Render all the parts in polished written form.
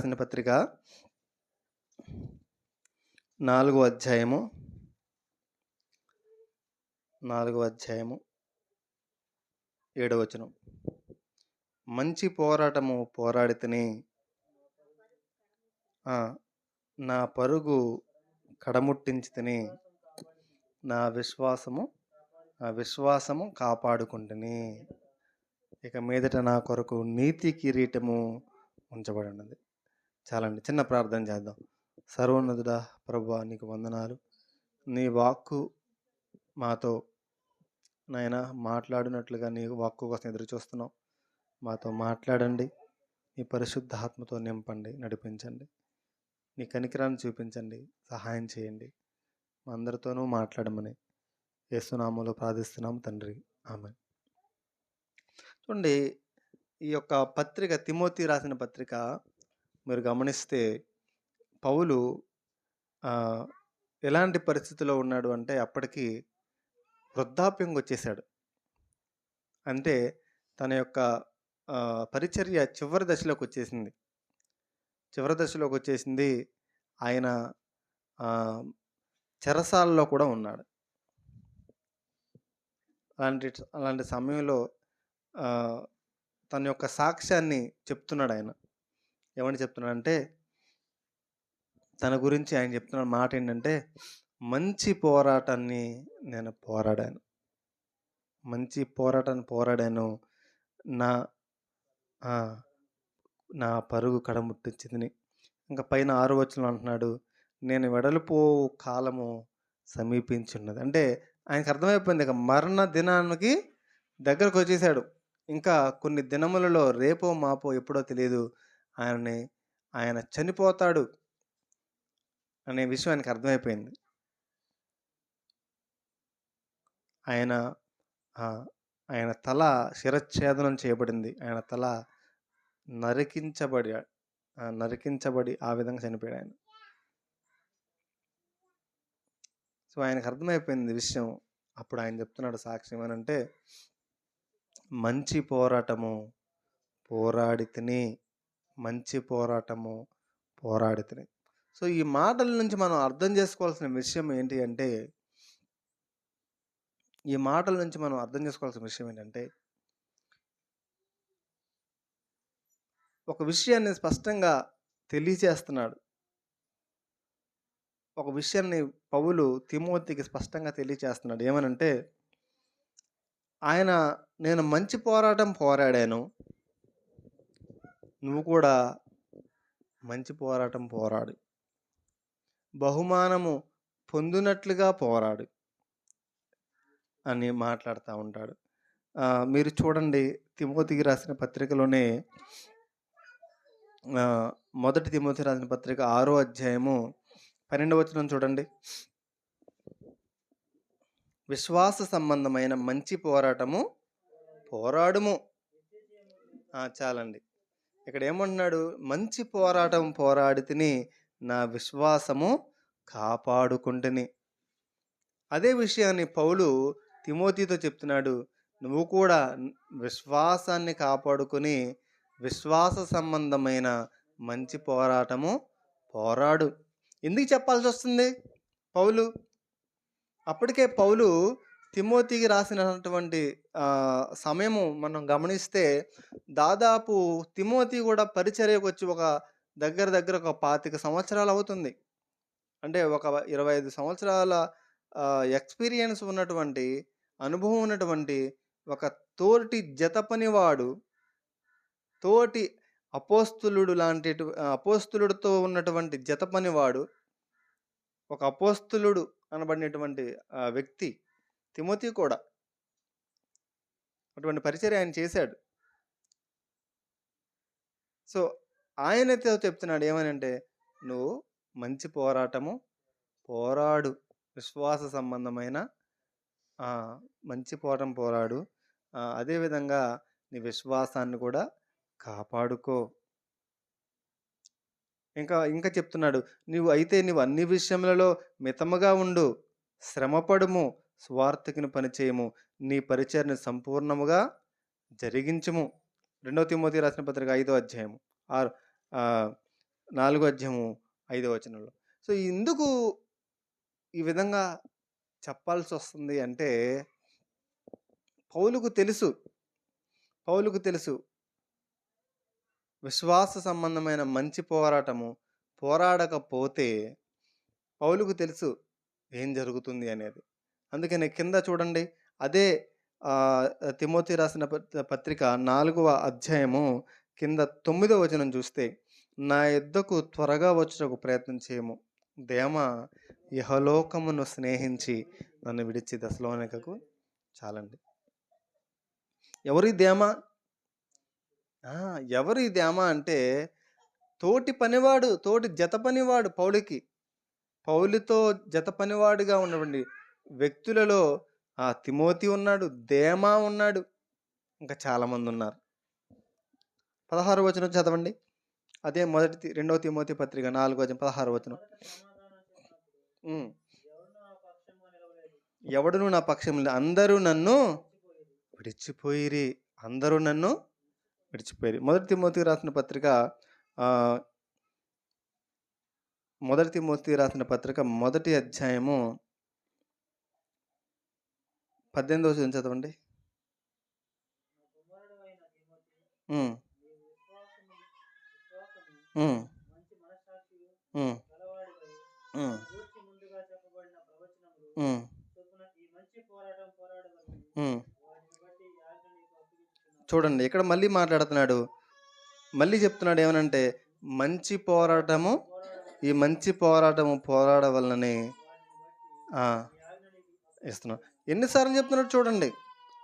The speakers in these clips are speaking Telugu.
రాసిన పత్రిక 4వ అధ్యాయము 7వ వచనం. మంచి పోరాటము పోరాడితిని, నా పరుగు కడముట్టించితిని, నా విశ్వాసము కాపాడుకుంటుని. ఇక మీదట నా కొరకు నీతి కిరీటము ఉంచబడినది. చాలండి, చిన్న ప్రార్థన చేద్దాం. సర్వోన్నతుడా ప్రభువా, నీకు వందనాలు. నీ వాక్కు మాతో నాయన మాట్లాడినట్లుగా నీ వాక్కు కోసం ఎదురు చూస్తున్నాం. మాతో మాట్లాడండి. నీ పరిశుద్ధ ఆత్మతో నింపండి, నడిపించండి. నీ కనికరాన్ని చూపించండి, సహాయం చేయండి. మా అందరితోనూ మాట్లాడమని యేసునామములో ప్రార్థిస్తున్నాం తండ్రి, ఆమేన్. చూడండి, ఈ యొక్క పత్రిక తిమోతి రాసిన పత్రిక మీరు గమనిస్తే పౌలు ఎలాంటి పరిస్థితిలో ఉన్నాడు అంటే అప్పటికి వృద్ధాప్యంగా వచ్చేసాడు. అంటే తన యొక్క పరిచర్య చివరి దశలోకి వచ్చేసింది. ఆయన చెరసాలలో కూడా ఉన్నాడు. అలాంటి సమయంలో తన యొక్క సాక్ష్యాన్ని చెప్తున్నాడు. ఆయన ఏమని చెప్తున్నాడంటే, తన గురించి ఆయన చెప్తున్న మాట ఏంటంటే, మంచి పోరాటాన్ని నేను పోరాడాను, మంచి పోరాటాన్ని పోరాడాను, నా పరుగు కడముట్టించింది. ఇంకా పైన 6వ వచనంలో అంటున్నాడు, నేను వెడలిపో కాలము సమీపించున్నది. అంటే ఆయనకు అర్థమైపోయింది, ఇక మరణ దినానికి దగ్గరకు వచ్చేసాడు. ఇంకా కొన్ని దినములలో, రేపో మాపో ఎప్పుడో తెలియదు, ఆయన చనిపోతాడు అనే విషయం ఆయనకు అర్థమైపోయింది. ఆయన తల శిరచ్ఛేదనం చేయబడింది. ఆయన తల నరికించబడి ఆ విధంగా చనిపోయాడు ఆయన. సో ఆయనకు అర్థమైపోయింది విషయం. అప్పుడు ఆయన చెప్తున్నాడు సాక్ష్యం ఏమనంటే, మంచి పోరాటము పోరాడితిని, మంచి పోరాటము పోరాడితిని. సో ఈ మాటల నుంచి మనం అర్థం చేసుకోవాల్సిన విషయం ఏంటంటే, ఒక విషయాన్ని స్పష్టంగా తెలియచేస్తున్నాడు. ఒక విషయాన్ని పౌలు తిమోతికి స్పష్టంగా తెలియచేస్తున్నాడు. ఏమనంటే, నేను మంచి పోరాటం పోరాడాను, నువ్వు కూడా మంచి పోరాటం పోరాడు, బహుమానము పొందినట్లుగా పోరాడు అని మాట్లాడుతూ ఉంటాడు. మీరు చూడండి, తిమోతికి రాసిన పత్రికలోనే 1 తిమోతి రాసిన పత్రిక 6వ అధ్యాయము 12వ వచనం చూడండి. విశ్వాస సంబంధమైన మంచి పోరాటము పోరాడుము. చాలండి, ఇక్కడ ఏమంటున్నాడు? మంచి పోరాటం పోరాడితిని, నా విశ్వాసము కాపాడుకుంటుని. అదే విషయాన్ని పౌలు తిమోతితో చెప్తున్నాడు. నువ్వు కూడా విశ్వాసాన్ని కాపాడుకొని విశ్వాస సంబంధమైన మంచి పోరాటము పోరాడు. ఎందుకు చెప్పాల్సి వస్తుంది పౌలు? అప్పటికే పౌలు తిమోతికి రాసినటువంటి సమయము మనం గమనిస్తే, దాదాపు తిమోతి కూడా పరిచర్యకు వచ్చి ఒక దగ్గర ఒక 25 సంవత్సరాలు అవుతుంది. అంటే ఒక 25 సంవత్సరాల ఎక్స్పీరియన్స్ ఉన్నటువంటి, అనుభవం ఉన్నటువంటి ఒక తోటి జత పనివాడు, తోటి అపోస్తులుడు లాంటి అపోస్తులుడితో ఉన్నటువంటి జత పనివాడు, ఒక అపోస్తులుడు అనబడినటువంటి వ్యక్తి తిమోతి కూడా. అటువంటి పరిచర్య ఆయన చేశాడు. సో ఆయనతో చెప్తున్నాడు ఏమనంటే, నువ్వు మంచి పోరాటము పోరాడు, విశ్వాస సంబంధమైన మంచి పోరాటం పోరాడు, అదేవిధంగా నీ విశ్వాసాన్ని కూడా కాపాడుకో. ఇంకా చెప్తున్నాడు, నువ్వు అన్ని విషయములలో మితముగా ఉండు, శ్రమపడుము, స్వార్థకిని పనిచేయము, నీ పరిచర్ని సంపూర్ణముగా జరిగించుము. 2 తిమోతి రాసిన పత్రిక 5వ అధ్యాయము 4 అధ్యాయము 5 వచనంలో. సో, ఎందుకు ఈ విధంగా చెప్పాల్సొస్తుంది అంటే, పౌలుకు తెలుసు. పౌలుకు తెలుసు. విశ్వాస సంబంధమైన మంచి పోరాటము పోరాడకపోతే పౌలుకు తెలుసు ఏం జరుగుతుంది అనేది. అందుకని కింద చూడండి. అదే తిమోతి రాసిన పత్రిక 4వ అధ్యాయము కింద 9వ వచనం చూస్తే, నా యొద్దకు త్వరగా వచ్చుటకు ప్రయత్నం చేయము. దేమ ఇహలోకమును స్నేహించి నన్ను విడిచి దెసలోనికకు చాలండి. ఎవరి దేమ? ఎవరి దేమ అంటే తోటి పనివాడు, తోటి జత పనివాడు పౌలుకి. పౌలుతో జత పనివాడుగా ఉన్నటువంటి వ్యక్తులలో తిమోతి ఉన్నాడు, దేమా ఉన్నాడు, ఇంకా చాలామంది ఉన్నారు. 16వ వచనం చదవండి. అదే 2వ తిమోతి పత్రిక 4వ అధ్యాయం 16వ వచనం. ఎవడును నా పక్షం అందరూ నన్ను విడిచిపోయిరి. అందరూ నన్ను విడిచిపోయిరి. 1 తిమోతికి రాసిన పత్రిక 1 తిమోతికి రాసిన పత్రిక 1వ అధ్యాయము 18వ వచనం చదవండి. చూడండి, ఇక్కడ మళ్ళీ మాట్లాడుతున్నాడు. మళ్ళీ చెప్తున్నాడు ఏమనంటే, మంచి పోరాటము, ఈ మంచి పోరాటము పోరాడవలనని ఇస్తున్నాడు. ఎన్నిసార్లు చెప్తున్నాడు చూడండి.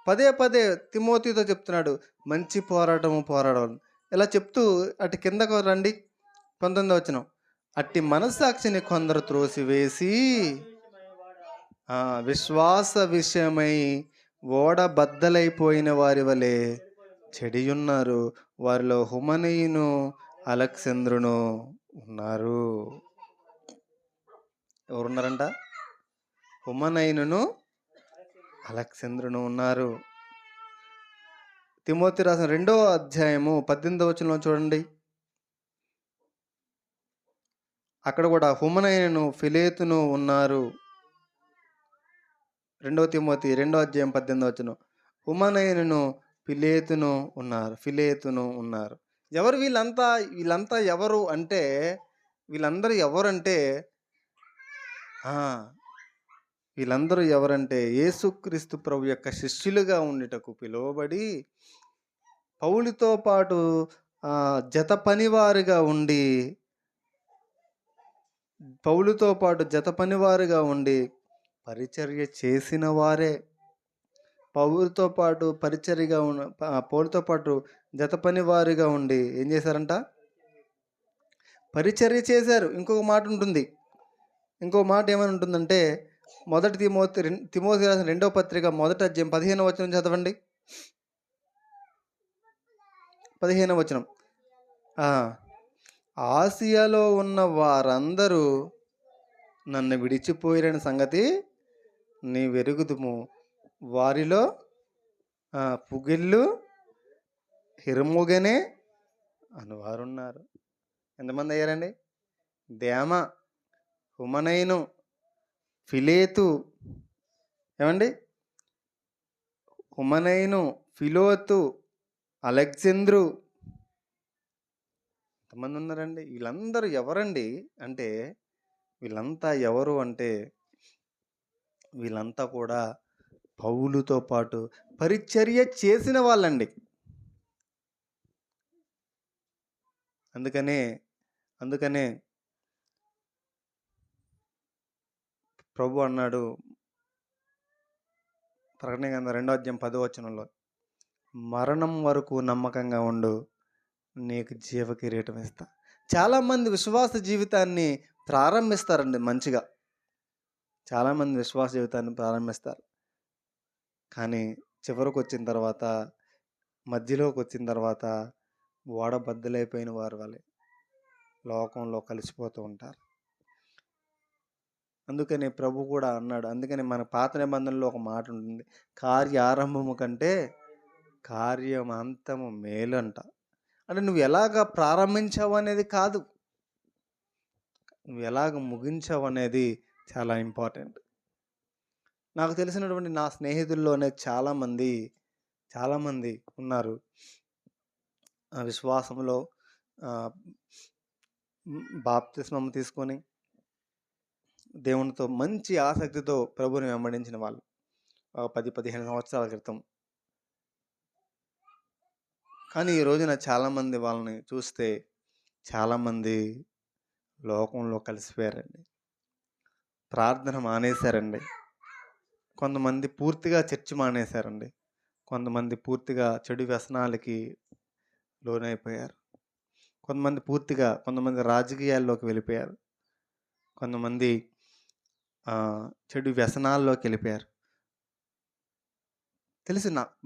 పదే పదే తిమోతితో చెప్తున్నాడు, మంచి పోరాటము పోరాడవాలని. ఇలా చెప్తూ అటు కిందకు రండి. 19వ వచనం. అట్టి మనస్సాక్షిని కొందరు త్రోసివేసి విశ్వాస విషయమై ఓడ బద్దలైపోయిన వారి వలె చెడియున్నారు. వారిలో హుమనయును అలెగ్జంద్రును ఉన్నారు. ఎవరున్నారంట? హుమనయును అలెగ్జంద్రును ఉన్నారు. తిమోతి రాసిన 2వ అధ్యాయము 18వ వచనంలో చూడండి. అక్కడ కూడా హుమనయును ఫిలేతును ఉన్నారు. 2వ తిమోతి 2వ అధ్యాయం 18వ వచనం. హుమనయును ఫిలేతును ఉన్నారు. ఎవరు వీళ్ళంతా? వీళ్ళంతా ఎవరు అంటే, వీళ్ళందరూ ఎవరంటే వీళ్ళందరూ ఎవరంటే యేసుక్రీస్తు ప్రభు యొక్క శిష్యులుగా ఉండుటకు పిలువబడి పౌలుతో పాటు జత పనివారుగా ఉండి పరిచర్య చేసిన వారే. పౌలుతో పాటు పౌలుతో పాటు జత పనివారుగా ఉండి ఏం చేశారంట? పరిచర్య చేశారు. ఇంకొక మాట ఉంటుంది. ఇంకో మాట ఏమని ఉంటుందంటే, 1 తిమోతి రాసిన 2వ పత్రిక 1వ అధ్యాయం 15వ వచనం చదవండి. 15వ వచనం. ఆసియాలో ఉన్న వారందరూ నన్ను విడిచిపోయిన సంగతి నీ వెరుగుదుము. వారిలో పుగిళ్ళు హిర్మోగెనే అనువారున్నారు. ఎంతమంది అయ్యారండి? దేమ, హుమనయును, ఫిలేతు, ఏమండి, హుమనయును, ఫిలోతు, అలెగ్జంద్రు, ఎంతమంది ఉన్నారండి? వీళ్ళందరూ ఎవరండి అంటే, వీళ్ళంతా ఎవరు అంటే వీళ్ళంతా కూడా పౌలుతో పాటు పరిచర్య చేసిన వాళ్ళండి. అందుకనే ప్రభు అన్నాడు ప్రకటన గ్రంథం 2వ అధ్యాయం 10వ వచనంలో, మరణం వరకు నమ్మకంగా ఉండు, నీకు జీవ కిరీటం ఇస్తా. చాలామంది విశ్వాస జీవితాన్ని ప్రారంభిస్తారండి మంచిగా. చాలామంది విశ్వాస జీవితాన్ని ప్రారంభిస్తారు. కానీ చివరికి వచ్చిన తర్వాత, మధ్యలోకి వచ్చిన తర్వాత ఓడ బద్దలైపోయిన వారి వలె లోకంలో కలిసిపోతూ ఉంటారు. అందుకని ప్రభు కూడా అన్నాడు. అందుకని మన పాత నిబంధనలో ఒక మాట ఉంటుంది, కార్యారంభము కంటే కార్యమంతము మేలు అంట. అంటే నువ్వు ఎలాగ ప్రారంభించావు అనేది కాదు, నువ్వు ఎలాగ ముగించావనేది చాలా ఇంపార్టెంట్. నాకు తెలిసినటువంటి నా స్నేహితుల్లోనే చాలామంది ఉన్నారు. విశ్వాసంలో ఆహ్, బాప్తిస్మం తీసుకొని దేవునితో మంచి ఆసక్తితో ప్రభువుని వెంబడించిన వాళ్ళు. 10, 15 సంవత్సరాల క్రితం. కానీ ఈ రోజున చాలామంది వాళ్ళని చూస్తే చాలామంది లోకంలో కలిసిపోయారండి. ప్రార్థన మానేశారండి. కొంతమంది పూర్తిగా చర్చ్ మానేశారండి. కొంతమంది పూర్తిగా చెడు వ్యసనాలకి లోనైపోయారు. కొంతమంది రాజకీయాల్లోకి వెళ్ళిపోయారు. కొంతమంది చెడు వ్యసనాల్లోకి వెళ్ళిపోయారు.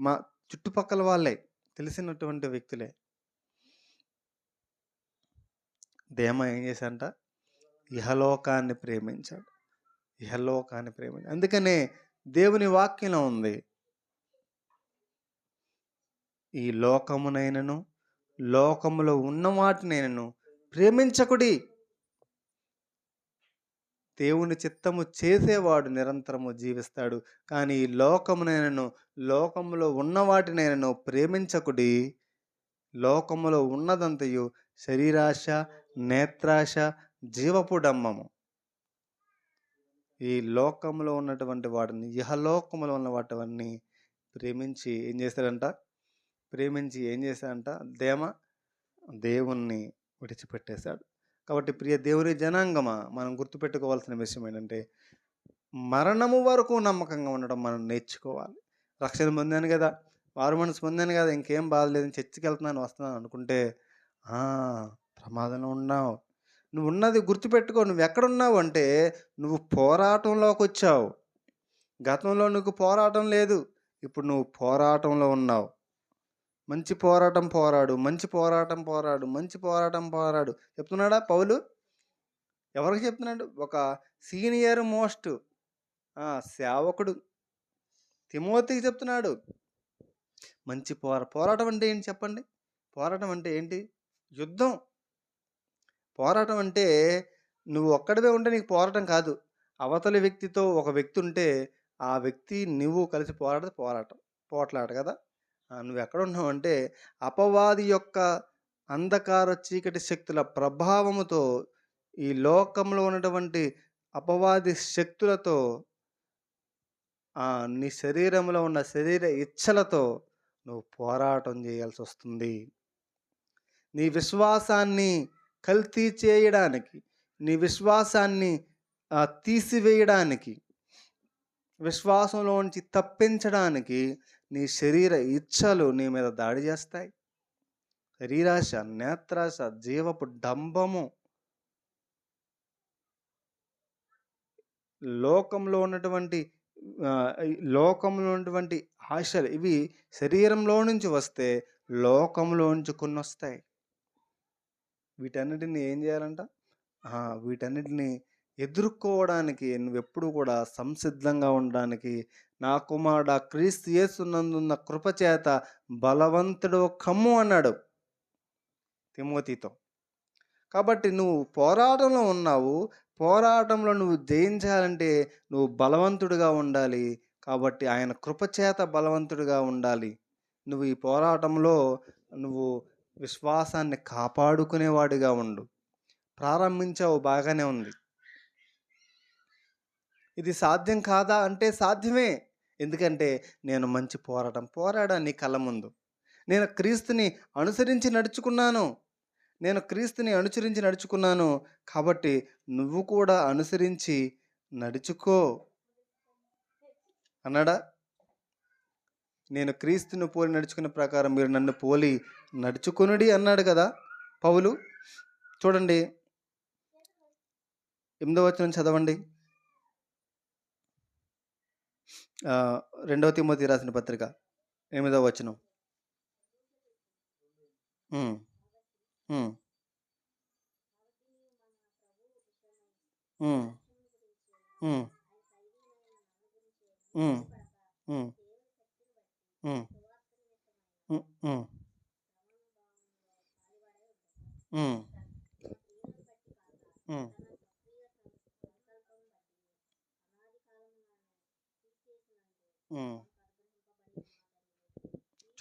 మా చుట్టుపక్కల వాళ్ళే, తెలిసినటువంటి వ్యక్తులే. దేమ ఏం చేశాడంట? ఇహలోకాన్ని ప్రేమించాడు. అందుకనే దేవుని వాక్యంలో ఉంది, ఈ లోకమునైనను లోకములో ఉన్న వాటినైనను ప్రేమించకుడి. దేవుని చిత్తము చేసేవాడు నిరంతరము జీవిస్తాడు. కానీ ఈ లోకమునైనను లోకములో ఉన్న వాటినైనను ప్రేమించకుడి. లోకములో ఉన్నదంతయు శరీరాశ, నేత్రాశ, జీవపు డంబము. ఈ లోకంలో ఉన్నటువంటి వాటిని, ఇహలోకములో ఉన్న వాటివన్నీ ప్రేమించి ఏం చేశాడంట? దేవుణ్ణి విడిచిపెట్టేశాడు. కాబట్టి ప్రియ దేవుని జనాంగమా, మనం గుర్తుపెట్టుకోవాల్సిన విషయం ఏంటంటే, మరణము వరకు నమ్మకంగా ఉండడం మనం నేర్చుకోవాలి. రక్షణ పొందాను కదా, మారు మనసు పొందాను కదా, ఇంకేం బాధ లేదని చర్చికి వస్తున్నాను అనుకుంటే ప్రమాదంలో ఉన్నావు. నువ్వు ఉన్నది గుర్తుపెట్టుకో. నువ్వు ఎక్కడున్నావు అంటే, నువ్వు పోరాటంలోకి వచ్చావు. గతంలో నీకు పోరాటం లేదు, ఇప్పుడు నువ్వు పోరాటంలో ఉన్నావు. మంచి పోరాటం పోరాడు చెప్తున్నాడా పౌలు? ఎవరికి చెప్తున్నాడు? ఒక సీనియర్ మోస్ట్ సేవకుడు తిమోతికి చెప్తున్నాడు. మంచి పోరాటం అంటే ఏంటి చెప్పండి? పోరాటం అంటే ఏంటి? యుద్ధం. పోరాటం అంటే నువ్వు ఒక్కడివే ఉంటే నీకు పోరాటం కాదు. అవతలి వ్యక్తితో ఒక వ్యక్తి ఉంటే ఆ వ్యక్తి నువ్వు కలిసి పోట్లాట కదా. నువ్వు ఎక్కడ ఉన్నావు అంటే, అపవాది యొక్క అంధకార చీకటి శక్తుల ప్రభావముతో, ఈ లోకంలో ఉన్నటువంటి అపవాది శక్తులతో, నీ శరీరంలో ఉన్న శరీర ఇచ్ఛలతో నువ్వు పోరాటం చేయాల్సి వస్తుంది. నీ విశ్వాసాన్ని కల్తీ చేయడానికి, నీ విశ్వాసాన్ని తీసివేయడానికి, విశ్వాసంలోంచి తప్పించడానికి నీ శరీర ఇచ్ఛలు నీ మీద దాడి చేస్తాయి. శరీరాశ, నేత్రాశ, జీవపు డంబము, లోకంలో ఉన్నటువంటి ఆశలు, ఇవి శరీరంలో నుంచి వస్తే లోకంలో నుంచి కొన్ని వస్తాయి. వీటన్నిటిని ఏం చేయాలంట? వీటన్నిటిని ఎదుర్కోవడానికి నువ్వెప్పుడు కూడా సంసిద్ధంగా ఉండడానికి, నా కుమారుడా క్రీస్తు యేసునందున్న కృపచేత బలవంతుడు కమ్ము అన్నాడు తిమోతితో. కాబట్టి నువ్వు పోరాటంలో ఉన్నావు. పోరాటంలో నువ్వు జయించాలంటే నువ్వు బలవంతుడిగా ఉండాలి. కాబట్టి ఆయన కృపచేత బలవంతుడిగా ఉండాలి. నువ్వు ఈ పోరాటంలో నువ్వు విశ్వాసాన్ని కాపాడుకునేవాడిగా ఉండు. ప్రారంభించావు, బాగానే ఉంది. ఇది సాధ్యం కాదా అంటే సాధ్యమే. ఎందుకంటే నేను మంచి పోరాడా నీ కళ్ళ ముందు. నేను క్రీస్తుని అనుసరించి నడుచుకున్నాను. కాబట్టి నువ్వు కూడా అనుసరించి నడుచుకో అన్నాడా? నేను క్రీస్తుని పోలి నడుచుకున్న ప్రకారం మీరు నన్ను పోలి నడుచుకొనుడి అన్నాడు కదా పౌలు. చూడండి 8వ వచనం చదవండి. 2వ తిమోతి రాసిన పత్రిక 8వ వచనం.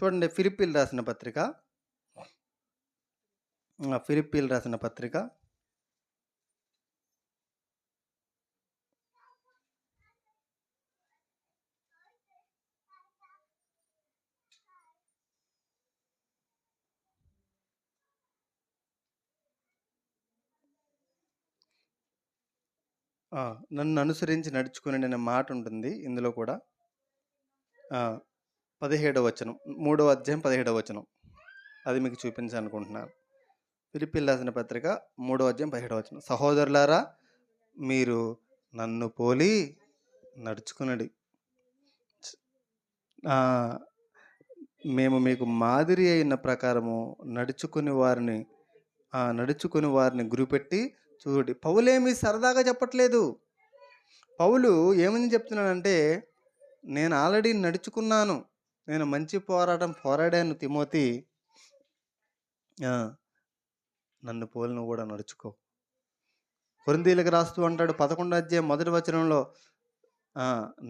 చూడండి ఫిలిప్పీలు రాసిన పత్రిక. ఫిలిప్పీలు రాసిన పత్రిక నన్ను అనుసరించి నడుచుకుని అనే మాట ఉంటుంది ఇందులో కూడా. 17వ వచనం, 3వ అధ్యాయం 17వ వచనం, అది మీకు చూపించాలనుకుంటున్నాను. ఫిలిప్పీలు రాసిన పత్రిక 3వ అధ్యాయం 17వ వచనం. సహోదరులారా, మీరు నన్ను పోలి నడుచుకునడి, మేము మీకు మాదిరి అయిన ప్రకారము నడుచుకుని వారిని గురిపెట్టి చూడండి. పౌలేమి సరదాగా చెప్పట్లేదు. పౌలు ఏమని చెప్తున్నాడంటే, నేను ఆల్రెడీ నడుచుకున్నాను, నేను మంచి పోరాటం పోరాడాను తిమోతి, నన్ను పోలి నువ్వు కూడా నడుచుకో. కొరింథీయులకు రాస్తూ అంటాడు 11వ అధ్యాయం 1వ వచనంలో,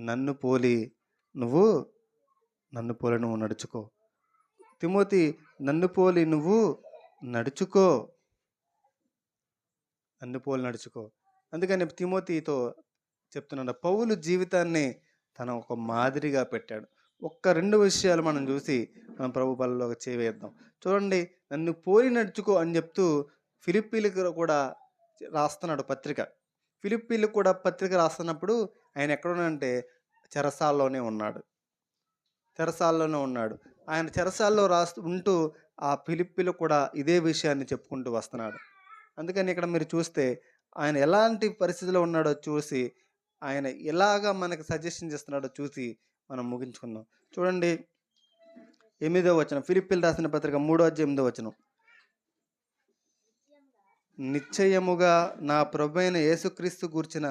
నన్ను పోలి నువ్వు నడుచుకో. తిమోతి, నన్ను పోలి నువ్వు నడుచుకో. అందుకని తిమోతితో చెప్తున్నాడు. పౌలు జీవితాన్ని తన ఒక మాదిరిగా పెట్టాడు. 2 విషయాలు మనం చూసి మనం ప్రభు బలలో చేవేద్దాం. చూడండి, నన్ను పోలి నడుచుకో అని చెప్తూ ఫిలిప్పీలకు కూడా రాస్తున్నాడు పత్రిక. ఫిలిప్పీలకు కూడా పత్రిక రాస్తున్నప్పుడు ఆయన ఎక్కడున్నాడంటే చెరసాల్లోనే ఉన్నాడు. ఆయన చెరసాల్లో ఉంటూ ఆ ఫిలిప్పీలకు కూడా ఇదే విషయాన్ని చెప్పుకుంటూ వస్తున్నాడు. అందుకని ఇక్కడ మీరు చూస్తే ఆయన ఎలాంటి పరిస్థితిలో ఉన్నాడో చూసి, ఆయన ఎలాగా మనకు సజెషన్ చేస్తున్నాడో చూసి మనం ముగించుకుందాం. చూడండి 8వ వచనం, ఫిలిప్పీలు రాసిన పత్రిక 3వ అధ్యాయం 8వ వచనం. నిశ్చయముగా నా ప్రభువైన యేసుక్రీస్తు గూర్చిన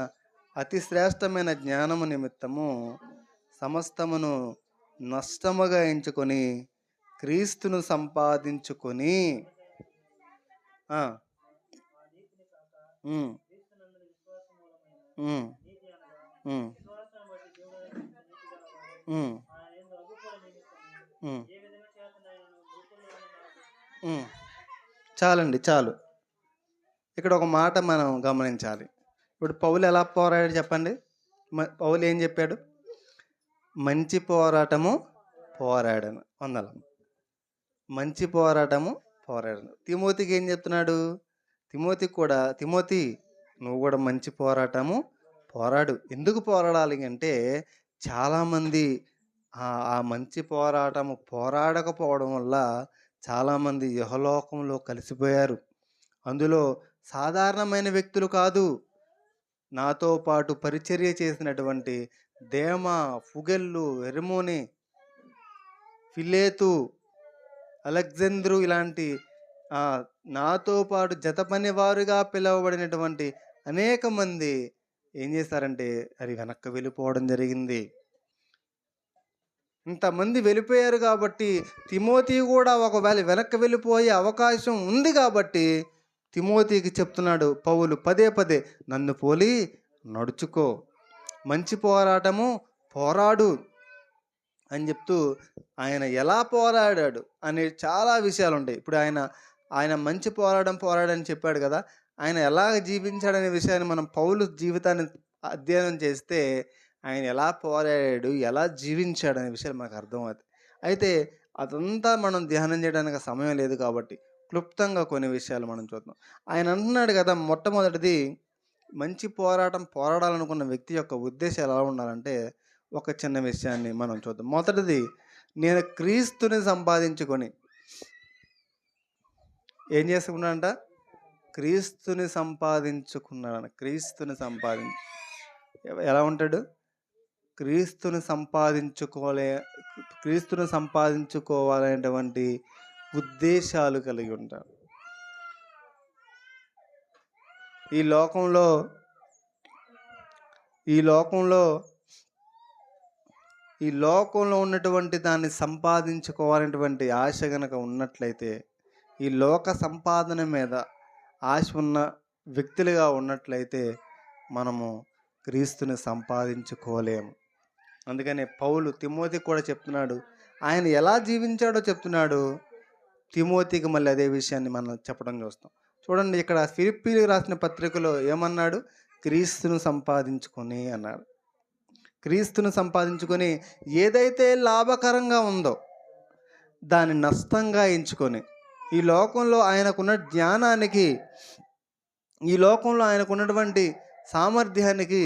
అతి శ్రేష్టమైన జ్ఞానము నిమిత్తము సమస్తమును నష్టముగా ఎంచుకొని క్రీస్తును సంపాదించుకొని చాలు. ఇక్కడ ఒక మాట మనం గమనించాలి. ఇప్పుడు పౌలు ఎలా పోరాడాడు చెప్పండి. పౌలు ఏం చెప్పాడు? మంచి పోరాటము పోరాడాను. మంచి పోరాటము పోరాడాను. తిమోతికి ఏం చెప్తున్నాడు? తిమోతి నువ్వు కూడా మంచి పోరాటము పోరాడు. ఎందుకు పోరాడాలి అంటే, చాలామంది ఆ మంచి పోరాటము పోరాడకపోవడం వల్ల చాలామంది యహలోకంలో కలిసిపోయారు. అందులో సాధారణమైన వ్యక్తులు కాదు, నాతో పాటు పరిచర్య చేసినటువంటి దేమా, ఫుగెల్లు, హెర్మోని, ఫిలేతు, అలెగ్జాంద్రు ఇలాంటి నాతో పాటు జత పనివారుగా పిలువబడినటువంటి అనేక మంది ఏం చేస్తారంటే అది వెనక్కి వెళ్ళిపోవడం జరిగింది. ఇంతమంది వెళ్ళిపోయారు కాబట్టి తిమోతి కూడా ఒకవేళ వెనక్కి వెళ్ళిపోయే అవకాశం ఉంది కాబట్టి తిమోతికి చెప్తున్నాడు పౌలు పదే నన్ను పోలి నడుచుకో, మంచి పోరాటము పోరాడు అని చెప్తూ ఆయన ఎలా పోరాడాడు అనే చాలా విషయాలు ఉంటాయి. ఇప్పుడు ఆయన మంచి పోరాడని చెప్పాడు కదా, ఆయన ఎలాగ జీవించాడనే విషయాన్ని మనం పౌలు జీవితాన్ని అధ్యయనం చేస్తే ఆయన ఎలా పోరాడాడు, ఎలా జీవించాడు అనే విషయాలు మనకు అర్థమవుతాయి. అయితే అదంతా మనం ధ్యానం చేయడానికి సమయం లేదు కాబట్టి క్లుప్తంగా కొన్ని విషయాలు మనం చూద్దాం. ఆయన అంటున్నాడు కదా, మొట్టమొదటిది మంచి పోరాడాలనుకున్న వ్యక్తి యొక్క ఉద్దేశం ఎలా ఉండాలంటే ఒక చిన్న విషయాన్ని మనం చూద్దాం. మొదటిది, నేను క్రీస్తుని సంపాదించుకొని ఏం చేసుకున్నాడంట? క్రీస్తుని సంపాదించుకున్నాడు. ఎలా ఉంటాడు? క్రీస్తుని సంపాదించుకోవాలనేటువంటి ఉద్దేశాలు కలిగి ఉంటాడు. ఈ లోకంలో ఉన్నటువంటి దాన్ని సంపాదించుకోవాలనేటువంటి ఆశ గనక ఉన్నట్లయితే, ఈ లోక సంపాదన మీద ఆశ ఉన్న వ్యక్తులుగా ఉన్నట్లయితే మనము క్రీస్తుని సంపాదించుకోలేము. అందుకనే పౌలు తిమోతికి కూడా చెప్తున్నాడు, ఆయన ఎలా జీవించాడో చెప్తున్నాడు. తిమోతికి మళ్ళీ అదే విషయాన్ని మనం చెప్పడం చూస్తాం. చూడండి ఇక్కడ ఫిలిప్పీయులకు రాసిన పత్రికలో ఏమన్నాడు? క్రీస్తును సంపాదించుకొని అన్నాడు. క్రీస్తును సంపాదించుకొని ఏదైతే లాభకరంగా ఉందో దాన్ని నష్టంగా ఎంచుకొని ఈ లోకంలో ఆయనకున్న జ్ఞానానికి, ఈ లోకంలో ఆయనకున్నటువంటి సామర్థ్యానికి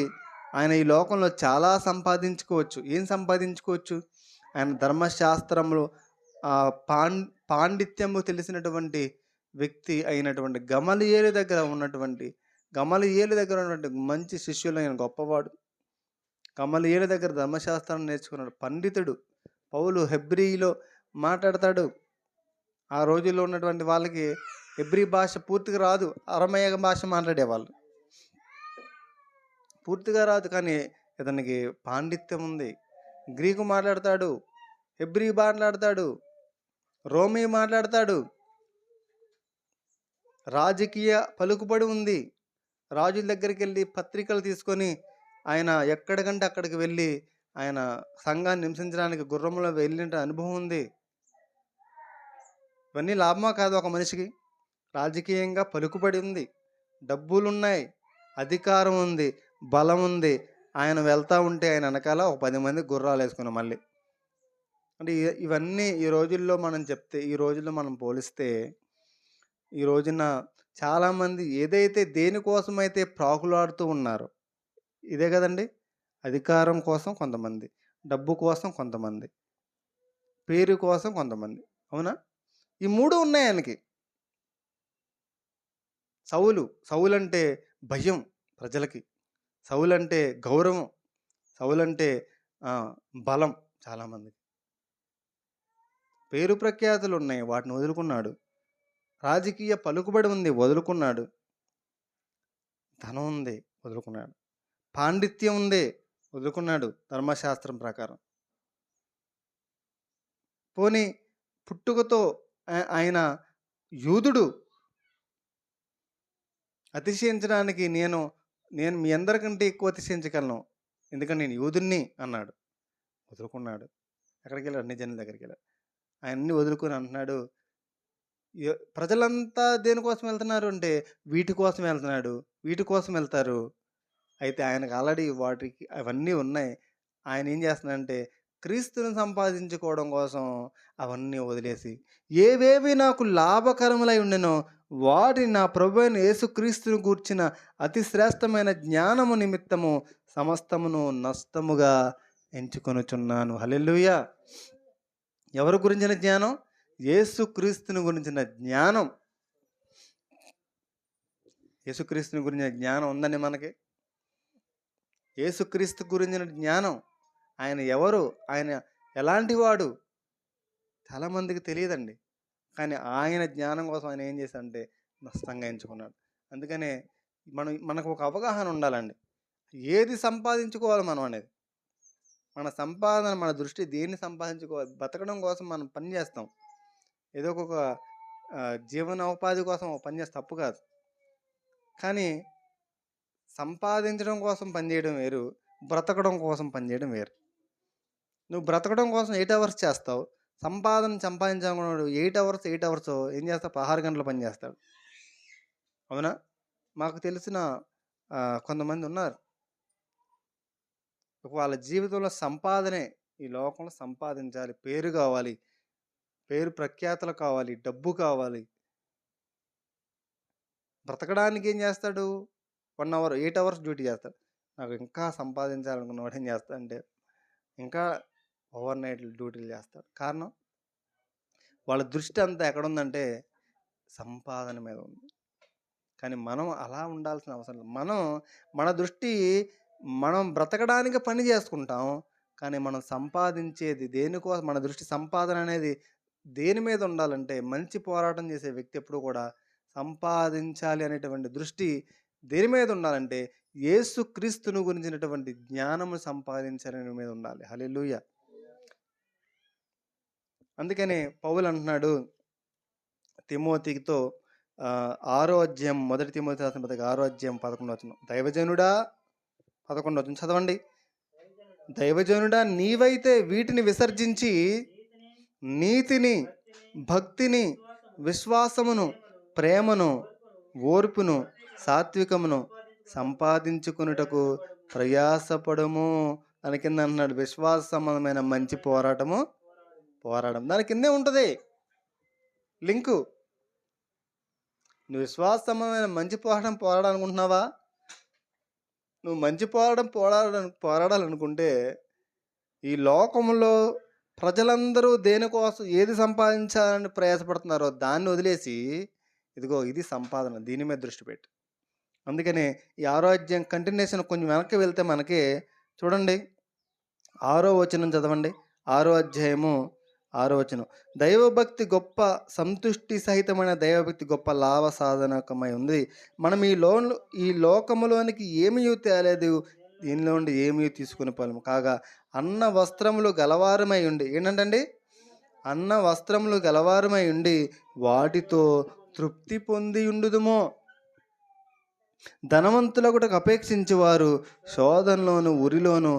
ఆయన ఈ లోకంలో చాలా సంపాదించుకోవచ్చు. ఏం సంపాదించుకోవచ్చు? ఆయన ధర్మశాస్త్రంలో పాండిత్యము తెలిసినటువంటి వ్యక్తి అయినటువంటి గమలీయేలు దగ్గర ఉన్నటువంటి మంచి శిష్యులైన గొప్పవాడు. గమలీయేలు దగ్గర ధర్మశాస్త్రాన్ని నేర్చుకున్నాడు పండితుడు. పౌలు హెబ్రీలో మాట్లాడతాడు. ఆ రోజుల్లో ఉన్నటువంటి వాళ్ళకి హెబ్రీ భాష పూర్తిగా రాదు, అరమేయ భాష మాట్లాడేవాళ్ళు. పూర్తిగా రాదు, కానీ ఇతనికి పాండిత్యం ఉంది. గ్రీకు మాట్లాడతాడు, హెబ్రీ మాట్లాడతాడు, రోమీ మాట్లాడతాడు. రాజకీయ పలుకుబడి ఉంది. రాజుల దగ్గరికి వెళ్ళి పత్రికలు తీసుకొని ఆయన ఎక్కడికంటే అక్కడికి వెళ్ళి ఆయన సంఘాన్ని హింసించడానికి గుర్రంలో వెళ్ళిన అనుభవం ఉంది. ఇవన్నీ లాభమా కాదు? ఒక మనిషికి రాజకీయంగా పలుకుబడి ఉంది, డబ్బులున్నాయి, అధికారం ఉంది, బలం ఉంది. ఆయన వెళ్తూ ఉంటే ఆయన వెనకాల ఒక 10 మంది గుర్రాలు వేసుకున్నాం మళ్ళీ. అంటే ఇవన్నీ ఈ రోజుల్లో మనం చెప్తే, ఈ రోజుల్లో మనం పోలిస్తే, ఈ రోజున చాలామంది ఏదైతే దేనికోసమైతే ప్రాకులాడుతూ ఉన్నారో ఇదే కదండి. అధికారం కోసం కొంతమంది, డబ్బు కోసం కొంతమంది, పేరు కోసం కొంతమంది. అవునా? ఈ 3 ఉన్నాయి ఆయనకి. సౌలు అంటే భయం ప్రజలకి, సౌలు అంటే గౌరవం, సౌలు అంటే బలం. చాలామందికి పేరు ప్రఖ్యాతులు ఉన్నాయి, వాటిని వదులుకున్నాడు. రాజకీయ పలుకుబడి ఉంది, వదులుకున్నాడు. ధనం ఉంది, వదులుకున్నాడు. పాండిత్యం ఉంది, వదులుకున్నాడు ధర్మశాస్త్రం ప్రకారం. పోనీ పుట్టుకతో ఆయన యూదుడు. అతిశయించడానికి నేను మీ అందరికంటే ఎక్కువ అతిశయించగలను, ఎందుకంటే నేను యూదుణ్ణి అన్నాడు. వదులుకున్నాడు. ఎక్కడికి వెళ్ళాడు? అన్ని జనుల దగ్గరికి వెళ్ళాడు. ఆయన్ని వదులుకొని అంటున్నాడు, ప్రజలంతా దేనికోసం వెళ్తున్నారు అంటే వీటి కోసం వెళ్తున్నాడు, వీటి కోసం వెళ్తారు. అయితే ఆయనకు ఆల్రెడీ అవన్నీ ఉన్నాయి. ఆయన ఏం చేస్తున్నాడంటే క్రీస్తుని సంపాదించుకోవడం కోసం అవన్నీ వదిలేసి ఏవేవి నాకు లాభకరములై ఉండెనో వాటిని నా ప్రభువైన యేసుక్రీస్తును గూర్చిన అతి శ్రేష్టమైన జ్ఞానము నిమిత్తము సమస్తమును నష్టముగా ఎంచుకొనుచున్నాను. హల్లెలూయా. ఎవరి గురించిన జ్ఞానం? యేసుక్రీస్తుని గురించిన జ్ఞానం. యేసుక్రీస్తుని గురించిన జ్ఞానం ఉందండి మనకి. యేసుక్రీస్తు గురించిన జ్ఞానం, ఆయన ఎవరు, ఆయన ఎలాంటి వాడు చాలామందికి తెలియదండి. కానీ ఆయన జ్ఞానం కోసం ఆయన ఏం చేశాడంటే నష్టంగా ఎంచుకున్నాడు. అందుకనే మనకు ఒక అవగాహన ఉండాలండి, ఏది సంపాదించుకోవాలి మనం అనేది. మన సంపాదన, మన దృష్టి దేన్ని సంపాదించుకోవాలి? బతకడం కోసం మనం పని చేస్తాం, ఏదో ఒక జీవనోపాధి కోసం పని చేస్తే తప్పు కాదు. కానీ సంపాదించడం కోసం పనిచేయడం వేరు, బ్రతకడం కోసం పనిచేయడం వేరు. నువ్వు బ్రతకడం కోసం 8 అవర్స్ చేస్తావు, సంపాదించాలనుకున్నాడు 8 అవర్స్ ఏం చేస్తావు? 16 గంటలు పని చేస్తాడు. అవునా? మాకు తెలిసిన కొంతమంది ఉన్నారు, వాళ్ళ జీవితంలో సంపాదనే, ఈ లోకంలో సంపాదించాలి, పేరు కావాలి, పేరు ప్రఖ్యాతలు కావాలి, డబ్బు కావాలి. బ్రతకడానికి ఏం చేస్తాడు? 1 అవర్ 8 అవర్స్ డ్యూటీ చేస్తాడు. నాకు ఇంకా సంపాదించాలనుకున్నవాడు ఏం చేస్తాడంటే ఇంకా ఓవర్ నైట్ డ్యూటీలు చేస్తాడు. కారణం, వాళ్ళ దృష్టి అంతా ఎక్కడుందంటే సంపాదన మీద ఉంది. కానీ మనం అలా ఉండాల్సిన అవసరం లేదు. మన దృష్టి, మనం బ్రతకడానికి పని చేసుకుంటాం, కానీ మనం సంపాదించేది దేనికోసం? మన దృష్టి సంపాదన అనేది దేని మీద ఉండాలంటే, మంచి పోరాటం చేసే వ్యక్తి ఎప్పుడు కూడా సంపాదించాలి అనేటువంటి దృష్టి దేని మీద ఉండాలంటే యేసుక్రీస్తును గురించినటువంటి జ్ఞానము సంపాదించాలనే మీద ఉండాలి. హల్లెలూయా. అందుకనే పౌలు అంటున్నాడు తిమోతితో 6వ అధ్యాయం, 1 తిమోతి రాసిన పత్రిక 6వ అధ్యాయం 11వ వచనం. దైవజనుడా, 11వ వచనం చదవండి. దైవజనుడా, నీవైతే వీటిని విసర్జించి నీతిని, భక్తిని, విశ్వాసమును, ప్రేమను, ఓర్పును, సాత్వికమును సంపాదించుకొనుటకు ప్రయాసపడుము. దాని కింద అంటున్నాడు, విశ్వాస సంబంధమైన మంచి పోరాడం. దాని కిందే ఉంటుంది లింకు. నువ్వు విశ్వాస సంబంధమైన మంచి పోరాడాలనుకుంటున్నావా? నువ్వు మంచి పోరాడాలనుకుంటే ఈ లోకంలో ప్రజలందరూ దేనికోసం ఏది సంపాదించాలని ప్రయాసపడుతున్నారో దాన్ని వదిలేసి, ఇదిగో ఇది సంపాదన, దీని మీద దృష్టి పెట్టు. అందుకనే ఈ 6వ అధ్యాయం కంటిన్యూషన్ కొంచెం వెనక్కి వెళ్తే మనకి చూడండి, 6వ వచనం చదవండి. 6వ అధ్యాయము 6వ వచనం. దైవభక్తి గొప్ప సంతుష్టి సహితమైన దైవభక్తి గొప్ప లాభ సాధనకమై ఉంది. మనం ఈ లోకములోనికి ఏమీ తేలేదు, దీనిలో నుండి ఏమీ తీసుకుని పోలేము. కాగా అన్న వస్త్రములు గలవారమై ఉండి, ఏంటండి, అన్న వస్త్రములు గలవారమై ఉండి వాటితో తృప్తి పొంది ఉండుదుమో. ధనవంతులకు అపేక్షించి వారు శోధనలోను, ఉరిలోను,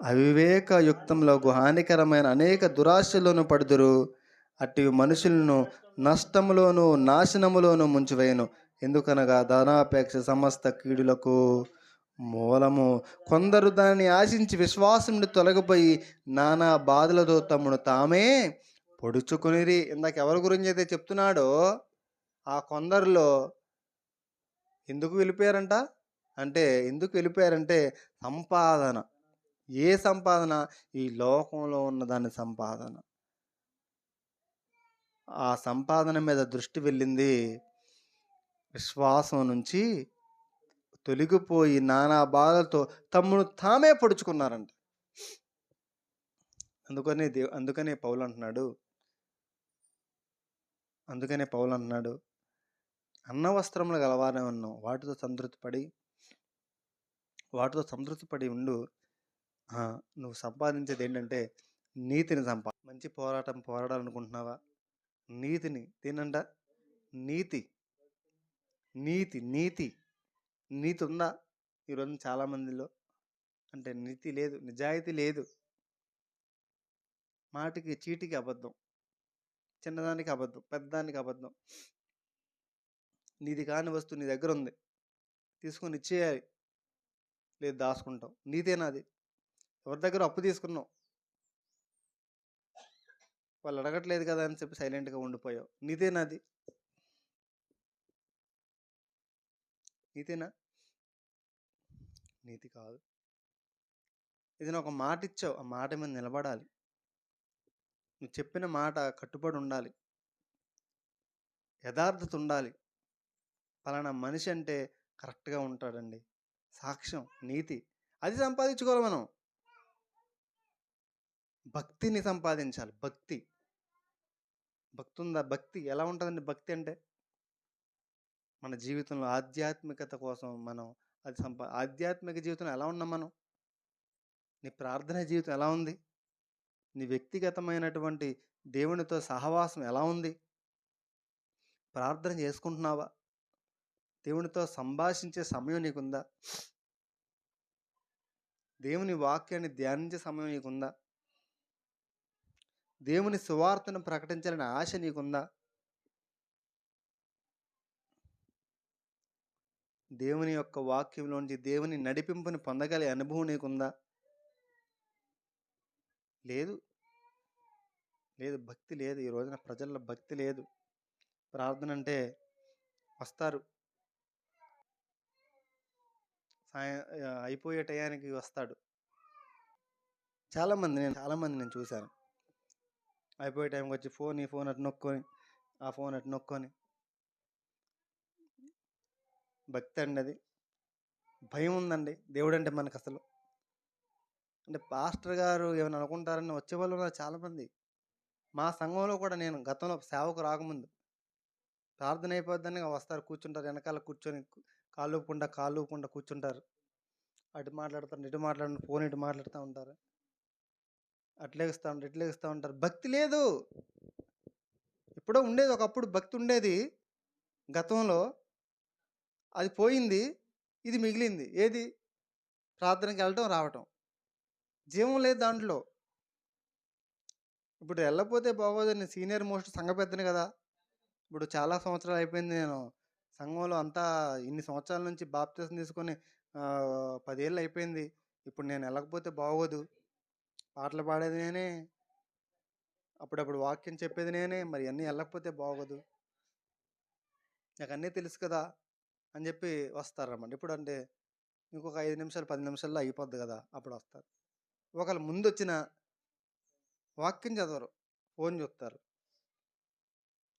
అవివేకయుక్తంలో హానికరమైన అనేక దురాశలోను పడుదురు. అట్టి మనుషులను నష్టములోను, నాశనములోను ముంచివేయను. ఎందుకనగా ధనాపేక్ష సమస్త కీడులకు మూలము. కొందరు దాన్ని ఆశించి విశ్వాసం నుండి తొలగిపోయి నానా బాధలతో తమను తామే పొడుచుకునిరి. ఇందాక ఎవరి గురించి అయితే చెప్తున్నాడో ఆ కొందరిలో ఎందుకు వెళ్ళిపోయారంట అంటే, సంపాదన. ఏ సంపాదన? ఈ లోకంలో ఉన్న దాని సంపాదన. ఆ సంపాదన మీద దృష్టి వెళ్ళింది. విశ్వాసం నుంచి తొలగిపోయి నానా బాధలతో తమను తామే పొడుచుకున్నారంట. అందుకనే పౌలు అంటున్నాడు, అన్న వస్త్రములు గలవారే ఉన్నాం, వాటితో సంతృప్తి పడి ఉండు. నువ్వు సంపాదించేది ఏంటంటే నీతిని మంచి పోరాడాలనుకుంటున్నావా? నీతిని. దేనంట? నీతి ఉందా ఈరోజు చాలా మందిలో? అంటే నీతి లేదు, నిజాయితీ లేదు. మాటికి చీటికి అబద్ధం, చిన్నదానికి అబద్ధం, పెద్దదానికి అబద్ధం. నీది కాని వస్తువు నీ దగ్గర ఉంది, తీసుకొని ఇచ్చేయాలి, లేదు దాచుకుంటాం. నీతేనాది? ఎవరి దగ్గర అప్పు తీసుకున్నావు, వాళ్ళు అడగట్లేదు కదా అని చెప్పి సైలెంట్గా ఉండిపోయావు. నీతేనాది? నీతేనా? నీతి కాదు. ఏదైనా ఒక మాట ఇచ్చావు, ఆ మాట మీద నిలబడాలి. నువ్వు చెప్పిన మాట కట్టుబడి ఉండాలి, యథార్థత ఉండాలి. పలానా మనిషి అంటే కరెక్ట్గా ఉంటాడండి, సాక్ష్యం, నీతి. అది సంపాదించుకోవాలి మనం. భక్తిని సంపాదించాలి. భక్తి ఉందా? భక్తి ఎలా ఉంటుందండి? భక్తి అంటే మన జీవితంలో ఆధ్యాత్మికత కోసం మనం ఆధ్యాత్మిక జీవితం ఎలా ఉన్నాం మనం? నీ ప్రార్థన జీవితం ఎలా ఉంది? నీ వ్యక్తిగతమైనటువంటి దేవునితో సహవాసం ఎలా ఉంది? ప్రార్థన చేసుకుంటున్నావా? దేవునితో సంభాషించే సమయం నీకుందా? దేవుని వాక్యాన్ని ధ్యానించే సమయం నీకుందా? దేవుని సువార్తను ప్రకటించాలనే ఆశ నీకుందా? దేవుని యొక్క వాక్యంలోంచి దేవుని నడిపింపుని పొందగలిగే అనుభవం నీకుందా? లేదు. భక్తి లేదు. ఈ రోజున ప్రజల్లో భక్తి లేదు. ప్రార్థన అంటే వస్తారు, అయిపోయే టయానికి వస్తాడు. చాలామంది నేను చూశాను. అయిపోయే టైంకి వచ్చి ఈ ఫోన్ అటు నొక్కొని, ఆ ఫోన్ అటు నొక్కొని. భక్తి అండి అది. భయం ఉందండి దేవుడు అంటే మనకు అసలు. అంటే పాస్టర్ గారు ఏమైనా అనుకుంటారని వచ్చేవాళ్ళు ఉన్నారు చాలామంది. మా సంఘంలో కూడా నేను గతంలో సేవకు రాకముందు ప్రార్థన అయిపోద్దని వస్తారు, కూర్చుంటారు, వెనకాల కూర్చొని కాళ్ళు ఊపుకుంటా కూర్చుంటారు. అటు మాట్లాడతారు, ఇటు మాట్లాడుతూ ఫోన్ ఇటు మాట్లాడుతూ ఉంటారు. ఇట్లేగిస్తూ ఉంటారు. భక్తి లేదు. ఎప్పుడో ఉండేది, ఒకప్పుడు భక్తి ఉండేది గతంలో, అది పోయింది. ఇది మిగిలింది. ఏది? ప్రార్థనకి వెళ్ళటం, రావటం. జీవం లేదు దాంట్లో. ఇప్పుడు ఎళ్ళకపోతే బాగోదని సీనియర్ మోస్ట్ సంఘ పెద్దని గదా! ఇప్పుడు చాలా సంవత్సరాలు అయిపోయింది నేను సంఘంలో అంతా ఇన్ని సంవత్సరాల నుంచి బాప్తిసం తీసుకొని 10 ఏళ్ళు అయిపోయింది. ఇప్పుడు నేను ఎళ్ళకపోతే బాగోదు. పాటలు పాడేది నేనే, అప్పుడప్పుడు వాక్యం చెప్పేది నేనే. మరి అన్నీ ఎళ్ళకపోతే బాగోదు. నాకన్నీ తెలుసు కదా! అని జెప్పి వస్తారన్నమాట. ఎప్పుడంటే ఇంకొక 5 నిమిషాలు, 10 నిమిషాల్లో అయిపోద్ది గదా! అప్పుడొస్తారు. ఒకవేళ ముందొచ్చినా వాక్యం చదవరు. ఫోను జూత్తారు.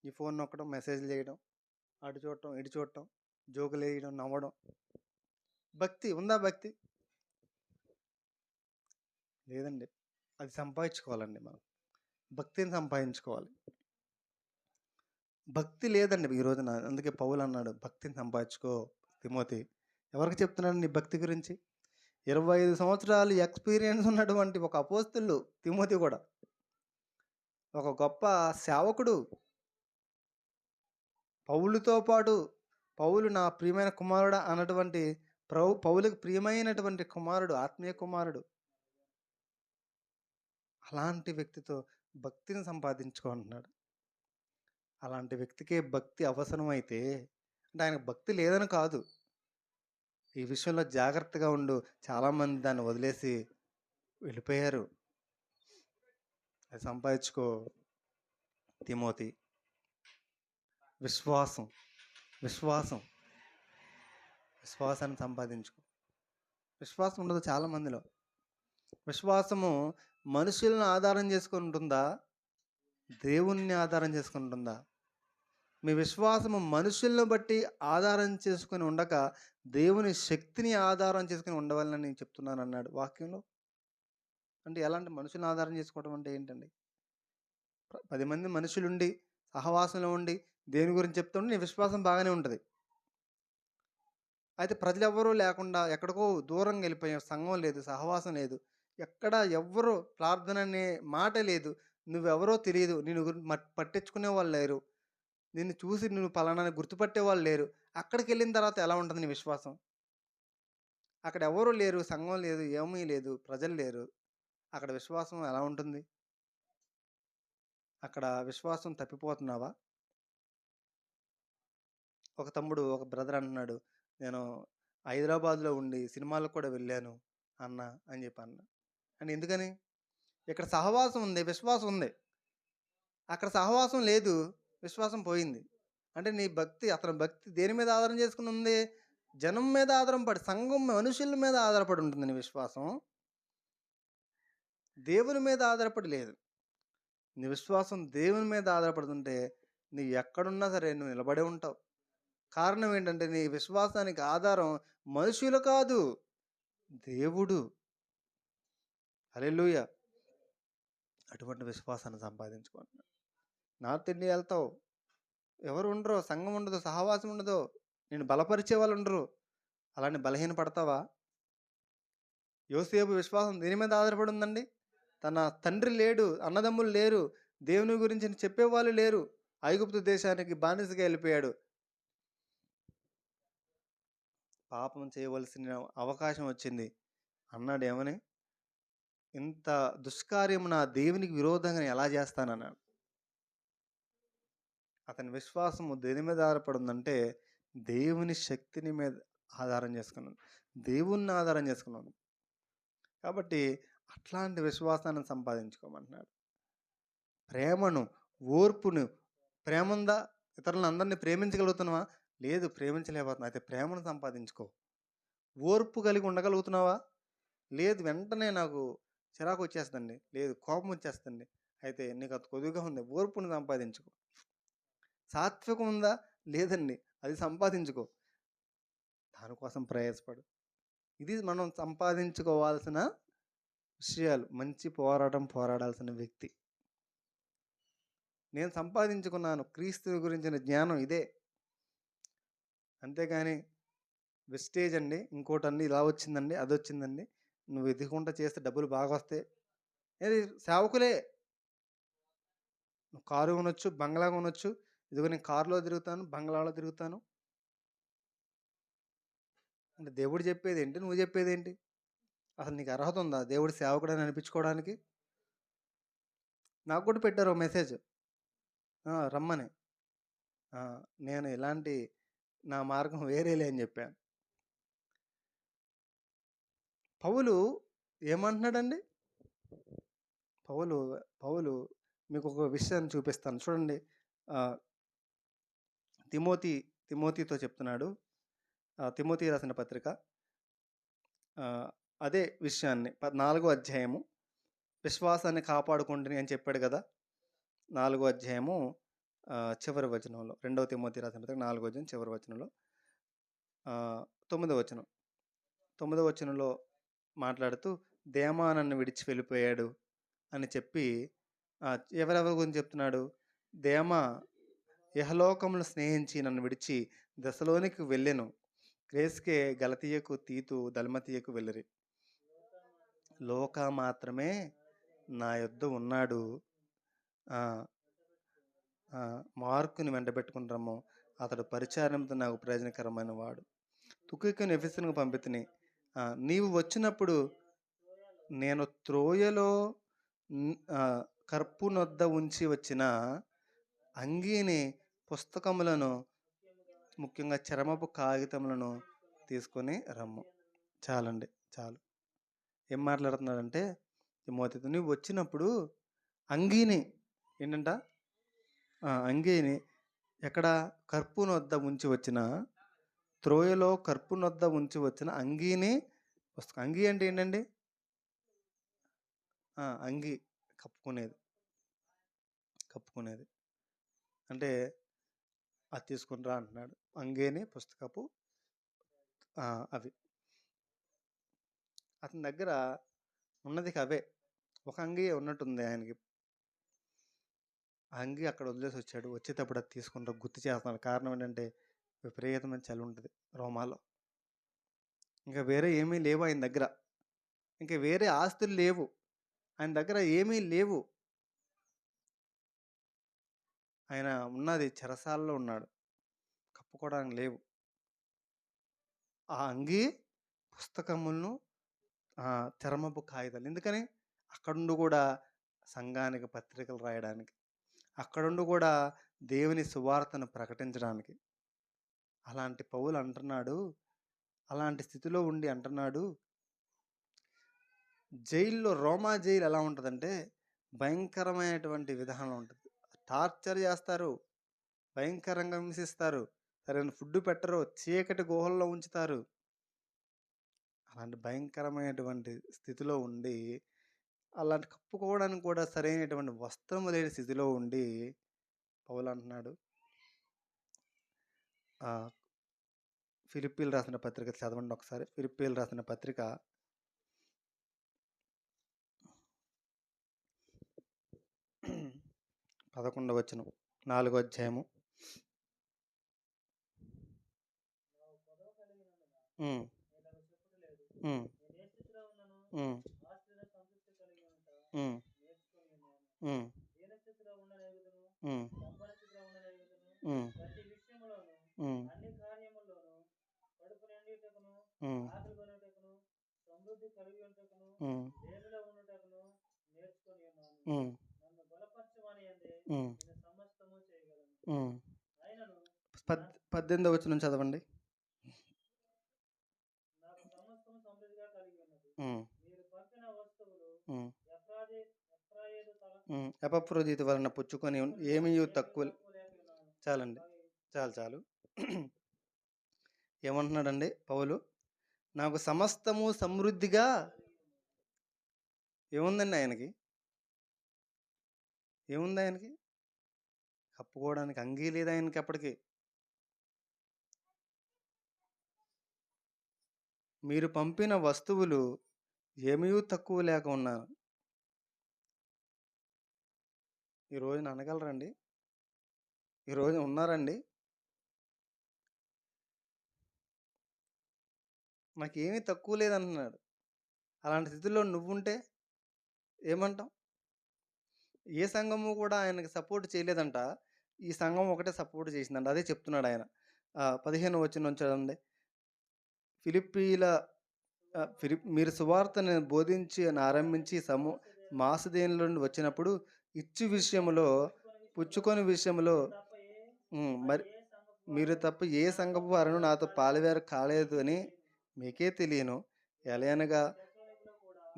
ఈ ఫోను నొక్కడం, మెసేజ్‌లు జేయడం, అటు చూడటం, ఇటు చూడటం, జోకులేయడం, నవ్వడం. భక్తి ఉందా భక్తి? లేదండి. అది సంపాదించుకోవాలండి మనం. భక్తిని సంపాదించుకోవాలి. భక్తి లేదండి ఈ రోజున. అందుకే పౌలన్నాడు, "భక్తిని సంపాదించుకో తిమోతి." ఎవరికి చెప్తున్నాడు నీ భక్తి గురించి? 25 సంవత్సరాలు ఎక్స్‌పీరియన్స్ ఉన్నటువంటి ఒక అపోస్తలుడు తిమోతి గూడా. ఒక గొప్ప సేవకుడు. పౌలుతో పాటు పౌలు నా ప్రియమైన కుమారుడా అన్నటువంటి పౌలుకి ప్రియమైనటువంటి కుమారుడు, ఆత్మీయ కుమారుడు. అలాంటి వ్యక్తితో భక్తిని సంపాదించుకో అంటున్నాడు. అలాంటి వ్యక్తికే భక్తి అవసరమైతే అంటే ఆయనకు భక్తి లేదని కాదు. ఈ విషయంలో జాగ్రత్తగా ఉండు. చాలామంది దాన్ని వదిలేసి వెళ్ళిపోయారు. అది సంపాదించుకో తిమోతి. విశ్వాసం, విశ్వాసం, విశ్వాసాన్ని సంపాదించుకో. విశ్వాసం ఉండదు చాలా మందిలో. విశ్వాసము మనుషులను ఆధారం చేసుకొని ఉంటుందా? దేవుణ్ణి ఆధారం చేసుకొని ఉంటుందా? మీ విశ్వాసము మనుషులను బట్టి ఆధారం చేసుకొని ఉండక, దేవుని శక్తిని ఆధారం చేసుకొని ఉండవాలని నేను చెప్తున్నానన్నాడు వాక్యంలో. అంటే ఎలాంటి మనుషుల్ని ఆధారం చేసుకోవడం అంటే ఏంటండి? 10 మంది మనుషులుండి, సహవాసంలో ఉండి, దేవుని గురించి చెప్తుంటే నీ విశ్వాసం బాగానే ఉంటది. అయితే ప్రజలెవ్వరూ లేకుండా ఎక్కడికో దూరంగా వెళ్ళిపోయాం. సంఘం లేదు, సహవాసం లేదు. ఎక్కడ ఎవ్వరు ప్రార్థన అనే మాట లేదు. నువ్వెవరో తెలీదు. నిన్ను పట్టించుకునే వాళ్ళు లేరు. నిన్ను చూసి నువ్వు పలానా అని గుర్తుపట్టేవాళ్ళు లేరు. అక్కడికెళ్ళిన తర్వాత ఎలా ఉంటది నీ విశ్వాసం? అక్కడ ఎవరు లేరు, సంఘం లేదు, ఏమీ లేదు, ప్రజలు లేరు. అక్కడ విశ్వాసం ఎలా ఉంటుంది? అక్కడ విశ్వాసం తప్పిపోతున్నావా? ఒక తమ్ముడు, ఒక బ్రదర్ అంటున్నాడు, "నేను హైదరాబాద్‌లో ఉండి సినిమాలకు కూడా వెళ్ళాను అన్న" అని చెప్పి అన్నా. అంటే ఎందుకని? ఇక్కడ సహవాసం ఉంది, విశ్వాసం ఉంది. అక్కడ సహవాసం లేదు, విశ్వాసం పోయింది. అంటే నీ భక్తి అతని భక్తి దేని మీద ఆధారం చేసుకొని ఉంది? జనం మీద ఆధారపడి, సంఘం మనుషుల మీద ఆధారపడి ఉంటుంది నీ విశ్వాసం. దేవుని మీద ఆధారపడి లేదు. నీ విశ్వాసం దేవుని మీద ఆధారపడుతుంటే, నువ్వు ఎక్కడున్నా సరే నువ్వు నిలబడే ఉంటావు. కారణం ఏంటంటే, నీ విశ్వాసానికి ఆధారం మనుషులు కాదు, దేవుడు. హల్లెలూయా! అటువంటి విశ్వాసాన్ని సంపాదించుకో అంటున్నాడు. నార్త్ ఇండియా ఎళ్తావు, ఎవరు ఉండరు, సంఘం ఉండదు, సహవాసం ఉండదు, నిన్ను బలపరిచే వాళ్ళు ఉండరు. అలానే బలహీనపడతావా? యోసేపు విశ్వాసం దేని మీద ఆధారపడి ఉందండి? తన తండ్రి లేడు, అన్నదమ్ములు లేరు, దేవుని గురించి చెప్పేవాళ్ళు లేరు. ఐగుప్తు దేశానికి బానిసగా వెళ్ళిపోయాడు. పాపం చేయవలసిన అవకాశం వచ్చింది. అన్నాడు ఏమని? ఇంత దుష్కార్యము నా దేవునికి విరోధంగా నేను ఎలా చేస్తానన్నాడు. అతని విశ్వాసము దేని మీద ఆధారపడి ఉందంటే, దేవుని శక్తిని మీద ఆధారం చేసుకున్నాను. దేవుణ్ణి ఆధారం చేసుకున్నాను. కాబట్టి అట్లాంటి విశ్వాసాన్ని సంపాదించుకోమంటున్నాడు. ప్రేమను, ఓర్పును, ప్రేముందా? ఇతరులందరిని ప్రేమించగలుగుతున్నావా? లేదు, ప్రేమించలేకపోతున్నావు. అయితే ప్రేమను సంపాదించుకో. ఓర్పు కలిగి ఉండగలుగుతున్నావా? లేదు, వెంటనే నాకు చిరాకొచ్చేస్తదండి. లేదు, కోపం వచ్చేస్తుంది. అయితే నీకు అది కొద్దిగా ఉంది. ఓర్పుని సంపాదించుకో. సాత్వికం ఉందా? లేదండి. అది సంపాదించుకో. దానికోసం ప్రయాసపడు. ఇది మనం సంపాదించుకోవాల్సిన విషయాలు. మంచి పోరాటం పోరాడాల్సిన వ్యక్తి. నేను సంపాదించుకున్నాను క్రీస్తు గురించిన జ్ఞానం ఇదే. అంతేగాని వెస్టేజ్ అండి, ఇంకోటండి, ఇలా వచ్చిందండి, అదొచ్చిందండి, నువ్వు ఎదుగుకుంటా చేస్తే డబ్బులు బాగొస్తాయి. ఏది సేవకులే. నువ్వు కారు కొనొచ్చు, బంగ్లా కొనొచ్చు. ఇదిగో నేను కారులో తిరుగుతాను, బంగ్లాలో తిరుగుతాను. అంటే దేవుడు చెప్పేదేంటి? నువ్వు చెప్పేదేంటి? అసలు నీకు అర్హత ఉందా దేవుడి సేవకుడని అనిపించుకోవడానికి? నాకు కూడా పెట్టారు ఓ మెసేజ్. రమ్మని. ఆ! నేను ఇలాంటి నా మార్గం వేరేలే అని జెప్పాను. పౌలు ఏమంటున్నాడండి? పౌలు పౌలు మీకొక విషయాన్ని చూపిస్తాను. చూడండి. ఆహ్, తిమోతి తిమోతితో చెప్తున్నాడు. తిమోతి రాసిన పత్రిక ఆహ్, అదే విషయాన్ని 4 అధ్యాయము విశ్వాసాన్ని కాపాడుకుంటుని అని చెప్పాడు గదా! 4 అధ్యాయము చివరి వచనంలో 2 తిమోతి రాసిన పత్రిక 4 అధ్యాయం చివరి వచనంలో 9 వచనం. 9 వచనంలో మాట్లాడుతూ దేమా నన్ను విడిచి వెళ్ళిపోయాడు అని చెప్పి ఎవరెవరి గురించి చెప్తున్నాడు? దేమా ఇహలోకమును స్నేహించి నన్ను విడిచి దెసలోనికి వెళ్ళెను. క్రేస్కే, గలతీయకు, తీతు, దల్మతీయకు వెళ్ళిరి. లోకా మాత్రమే నా యొద్ద ఉన్నాడు. మార్కుని వెంటబెట్టుకుని రమ్ము. అతడు పరిచారంతో నాకు ప్రయోజనకరమైన వాడు. తుకికుని ఎఫెసునకు పంపితిని. నీవు వచ్చినప్పుడు నేను త్రోయలో కర్పునొద్ద ఉంచి వచ్చిన అంగీని, పుస్తకములను, ముఖ్యంగా చర్మపు కాగితములను తీసుకొని రమ్ము. చాలండి, చాలు. ఏం మాట్లాడుతున్నాడంటే తిమోతితో, నువ్వు వచ్చినప్పుడు అంగీని ఏంటంట? అంగీని ఎక్కడ? కర్పునొద్ద ఉంచి వచ్చిన, త్రోయలో కర్పునొద్ద ఉంచి వచ్చిన అంగీని, పుస్తకం. అంగీ అంటే ఏంటండి? అంగీ కప్పుకునేది. అంటే అది తీసుకుని రా అంటున్నాడు. అంగీని, పుస్తకపు అవి అతని దగ్గర ఉన్నది అవే. ఒక అంగీ ఉన్నట్టుంది ఆయనకి. ఆ అంగీ అక్కడ వదిలేసి వచ్చాడు. వచ్చేటప్పుడు అది తీసుకుంటూ గుర్తు చేస్తున్నాడు. కారణం ఏంటంటే విపరీతమైన చలి ఉంటుంది రోమాలో. ఇంకా వేరే ఏమీ లేవు ఆయన దగ్గర. ఇంకా వేరే ఆస్తులు లేవు ఆయన దగ్గర, ఏమీ లేవు. ఆయన ఉన్నది చెరసాలలో ఉన్నాడు. కప్పుకోవడానికి లేవు. ఆ అంగీ, పుస్తకములను, చర్మపు కాగితాలు. ఎందుకని? అక్కడుండి కూడా సంఘానికి పత్రికలు రాయడానికి, అక్కడుండి కూడా దేవుని సువార్తను ప్రకటించడానికి. అలాంటి పౌలు అంటున్నాడు, అలాంటి స్థితిలో ఉండి అంటున్నాడు, జైల్లో, రోమా జైలు ఎలా ఉంటుందంటే భయంకరమైనటువంటి విధానం ఉంటుంది. టార్చర్ చేస్తారు, భయంకరంగా హింసిస్తారు, సరైన ఫుడ్ పెట్టరు, చీకటి గుహల్లో ఉంచుతారు. అలాంటి భయంకరమైనటువంటి స్థితిలో ఉండి, అలాంటి కప్పుకోవడానికి కూడా సరైనటువంటి వస్త్రము లేని స్థితిలో ఉండి పౌలు అంటున్నాడు. ఫిలిప్పీలు రాసిన పత్రిక చదవండి ఒకసారి. ఫిలిప్పీలు రాసిన పత్రిక 11వ వచనం, 4వ అధ్యాయము. పద్దెనిమిదవ వచనం చదవండి. ఎపఫ్రోదితు వలన పుచ్చుకొని ఏమీ తక్కువ. చాలండి, చాలు. ఏమంటున్నాడండి పౌలు? నాకు సమస్తము సమృద్ధిగా ఏముందండి ఆయనకి? ఏముంది ఆయనకి? కప్పుకోవడానికి అంగీ లేదు ఆయనకి అప్పటికి. మీరు పంపిన వస్తువులు ఏమీ తక్కువ లేక ఉన్నాను. ఈ రోజున అనగలరండి? ఈ రోజున ఉన్నారండి? నాకేమీ తక్కువ లేదంటున్నాడు. అలాంటి స్థితిలో నువ్వుంటే ఏమంటాం? ఏ సంఘము కూడా ఆయనకి సపోర్ట్ చేయలేదంట. ఈ సంఘం ఒకటే సపోర్ట్ చేసిందంట. అదే చెప్తున్నాడు ఆయన. 15వ వచనం చదవండి. మీరు సువార్తను బోధించి ఆరంభించి మాసిదోనియ నుండి వచ్చినప్పుడు ఇచ్చు విషయములో, పుచ్చుకొని విషయములో మరి మీరు తప్ప ఏ సంఘపు వారును నాతో పాలువారు కాలేదు అని మీకే తెలియను. ఎలయనగా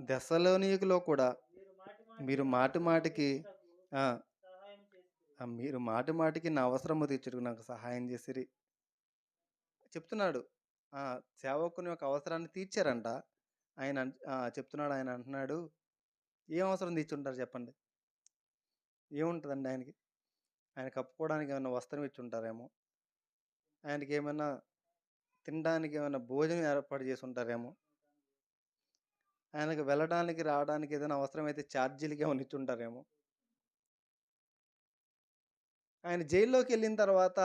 దెస్సలోనికలో కూడా మీరు మాటి మాటికి ఆ! మీరు మాటి మాటికి నా అవసరము తీర్చుటకు నాకు సహాయం చేసిరి. చెప్తున్నాడు. ఆ! సేవకుని యొక్క అవసరాన్ని తీర్చారంట. చెప్తున్నాడు, ఆయన అంటున్నాడు, ఏం అవసరం తీర్చుంటారు చెప్పండి? ఏముంటదండి ఆయనకి? ఆయన కప్పుకోవడానికి ఏమన్నా వస్త్రం ఇచ్చుంటారేమో! ఆయనకేమన్నా తినడానికి ఏమన్నా భోజనం ఏర్పాటు చేసుంటారేమో! ఆయనకు వెళ్ళడానికి, రావడానికి ఏదైనా అవసరమైతే ఛార్జీలకి ఏమన్నా ఇచ్చుంటారేమో! ఆయన జైల్లోకెళ్ళిన తర్వాత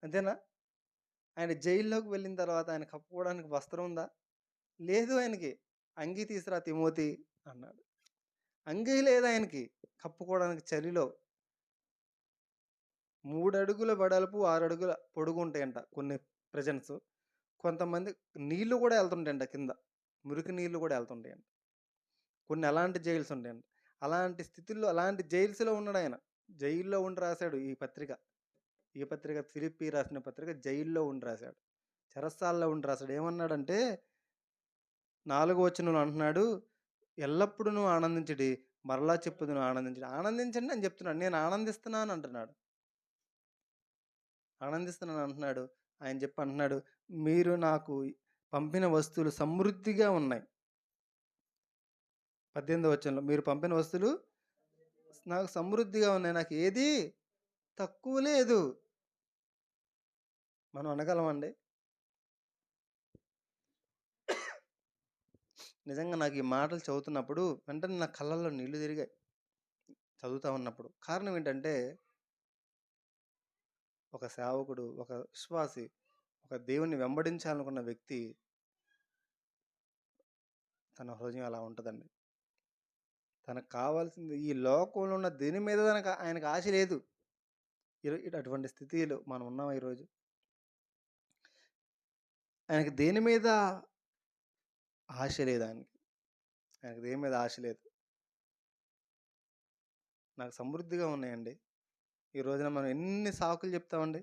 అంతేనా? ఆయన జైల్లోకి వెళ్ళిన తర్వాత ఆయన కప్పుకోవడానికి వస్త్రం ఉందా? లేదు ఆయనకి. అంగీ తీసురా తిమోతి అన్నాడు. అంగీ లేదు ఆయనకి కప్పుకోవడానికి చలిలో. 3 అడుగుల వెడల్పు, 6 అడుగుల పొడుగుంటాయంట కొన్ని ప్రెజెంట్సు. కొంతమంది నీళ్లు గూడా ఎళ్తుంటాయంట కింద. మురికి నీళ్లు గూడా ఎళ్తుంటాయంట. కొన్ని అలాంటి జైల్స్ ఉంటాయంట. అలాంటి స్థితిలో, అలాంటి జైల్స్‌లో ఉన్నాడాయన. జైల్‌లో ఉండి రాసాడు ఈ పత్రిక. ఈ పత్రిక ఫిలిప్పీ రాసిన పత్రిక జైల్‌లో ఉండి రాసాడు. చెరసాలలో ఉండి రాసాడు. ఏమన్నాడంటే 4 వచనంలో అంటున్నాడు, ఎల్లప్పుడూను ఆనందించుడి. మరలా చెప్పుదును ఆనందించుడి. ఆనందించండి అని చెప్తున్నాడు. నేను ఆనందిస్తున్నాను అంటున్నాడు. ఆనందిస్తున్నాను అంటున్నాడు. ఆయన చెప్పి అంటున్నాడు, మీరు నాకు పంపిన వస్తువులు సమృద్ధిగా ఉన్నాయి. 18వ వచనంలో మీరు పంపిన వస్తువులు నాకు సమృద్ధిగా ఉన్నాయి. నాకు ఏది తక్కువ లేదు. మనం అనగలమండి? నిజంగా నాకు ఈ మాటలు చదువుతున్నప్పుడు వెంటనే నా కళ్ళల్లో నీళ్లు తిరిగాయి. చదువుతా ఉన్నప్పుడు. కారణం ఏంటంటే, ఒక సేవకుడు, ఒక విశ్వాసి, ఒక దేవుణ్ణి వెంబడించాలనుకున్న వ్యక్తి తన హృదయం అలా ఉంటదండి. తనకు కావాల్సింది ఈ లోకంలో ఉన్న దేని మీద ఆయనకు ఆశ లేదు. అటువంటి స్థితిలో మనం ఉన్నాం ఈరోజు. ఆయనకి దేని మీద ఆశ లేదు ఆయనకి. ఆయనకి దేని మీద ఆశ లేదు. నాకు సమృద్ధిగా ఉన్నాయండి. ఈ రోజున మనం ఎన్ని సాకులు చెప్తామండి.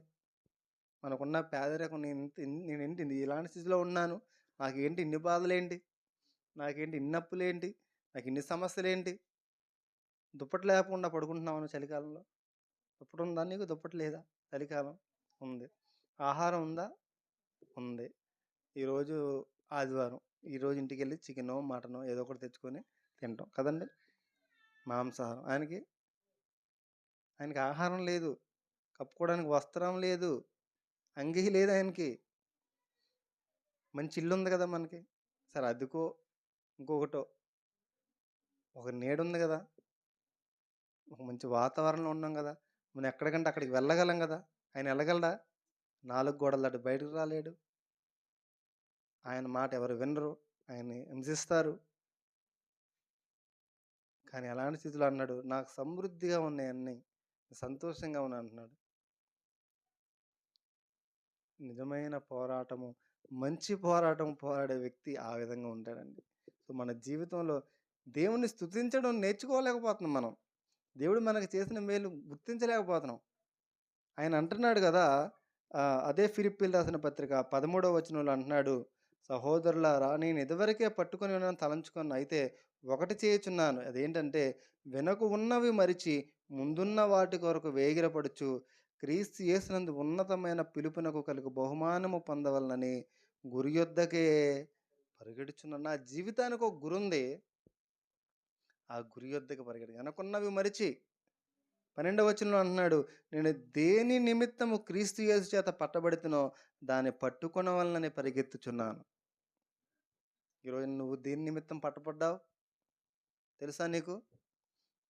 మనకున్న పేదరికం నేనేంటి ఇలాంటి స్థితిలో ఉన్నాను. నాకేంటి ఇన్ని బాధలేంటి? నాకేంటి ఇన్ని అప్పులేంటి? నాకు ఇన్ని సమస్యలేంటి? దుప్పటి లేకుండా పడుకుంటున్నావా చలికాలంలో? దుప్పటుందా నీకు? దుప్పటి లేదా? చలికాలం ఉంది. ఆహారం ఉందా? ఉంది. ఈరోజు ఆదివారం. ఈరోజు ఇంటికెళ్ళి చికెనో, మటనో ఏదో ఒకటి తెచ్చుకొని తింటాం కదండీ! మాంసాహారం. ఆయనకి ఆహారం లేదు. కప్పుకోవడానికి వస్త్రం లేదు. అంగీ లేదు ఆయనకి. మంచి ఇల్లుంది కదా మనకి. సరే అద్దెకో, ఇంకొకటో ఒక నీడుంది గదా! ఒక మంచి వాతావరణంలో ఉన్నాం గదా! మనం ఎక్కడికంటే అక్కడికి వెళ్ళగలం గదా! ఆయన ఎళ్ళగలడా? 4 గోడలు దాటి బయటకు రాలేడు. ఆయన మాట ఎవరు వినరు. ఆయన్ని హింసిస్తారు. కానీ అలాంటి స్థితిలో అన్నాడు, నాకు సమృద్ధిగా ఉన్నాయి అన్నీ. సంతోషంగా ఉన్నా అంటున్నాడు. నిజమైన పోరాటము, మంచి పోరాటం పోరాడే వ్యక్తి ఆ విధంగా ఉంటాడండి. సో, మన జీవితంలో దేవుణ్ణి స్తుతించడం నేర్చుకోలేకపోతున్నాం మనం. దేవుడు మనకు చేసిన మేలు గుర్తించలేకపోతున్నాం. ఆయన అంటున్నాడు గదా! అదే ఫిలిప్పీయులు రాసిన పత్రిక 13వ వచనంలో అంటున్నాడు, సహోదరులారా నేను ఇదివరకే పట్టుకొని ఉన్నాను తలంచుకొను. అయితే ఒకటి చేయుచున్నాను. అదేంటంటే వెనక ఉన్నవి మరిచి ముందున్న వాటి కొరకు వేగిరపడుచు క్రీస్తు యేసునందు ఉన్నతమైన పిలుపునకు కలుగు బహుమానము పొందవలనని గురి యొద్దకే పరిగెడుచున్నాను. నా జీవితానికి ఒక గురుంది. ఆ గురి యొద్దకు వెనకున్నవి మరిచి 12వ వచనంలో అంటున్నాడు, నేను దేని నిమిత్తము క్రీస్తు యేసు చేత పట్టబడితినో దాన్ని పట్టుకొనవలనని పరిగెత్తుచున్నాను. ఈరోజు నువ్వు దేని నిమిత్తం పట్టబడ్డావు? తెలుసా నీకు?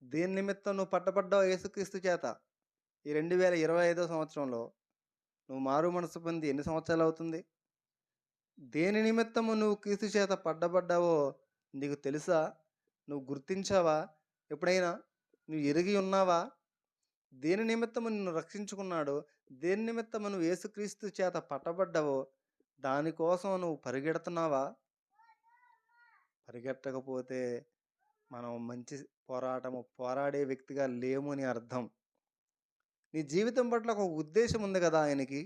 దేని నిమిత్తం నువ్వు పట్టబడ్డావు యేసుక్రీస్తు చేత? ఈ 2025 సంవత్సరంలో నువ్వు మారు మనసు పొంది ఎన్ని సంవత్సరాలవుతుంది? దేని నిమిత్తము నువ్వు క్రీస్తు చేత పట్టబడ్డావో నీకు తెలుసా? నువ్వు గుర్తించావా? ఎప్పుడైనా? నువ్వు ఎరిగి ఉన్నావా? దేని నిమిత్తము నిన్ను రక్షించుకున్నాడో, దేని నిమిత్తము నువ్వు యేసుక్రీస్తు చేత పట్టబడ్డావో, దానికోసం నువ్వు పరిగెడుతున్నావా? పరిగెట్టకపోతే మనం మంచి పోరాడే వ్యక్తిగా లేము అని అర్థం. నీ జీవితం పట్ల ఒక ఉద్దేశ్యం ఉంది కదా ఆయనకి.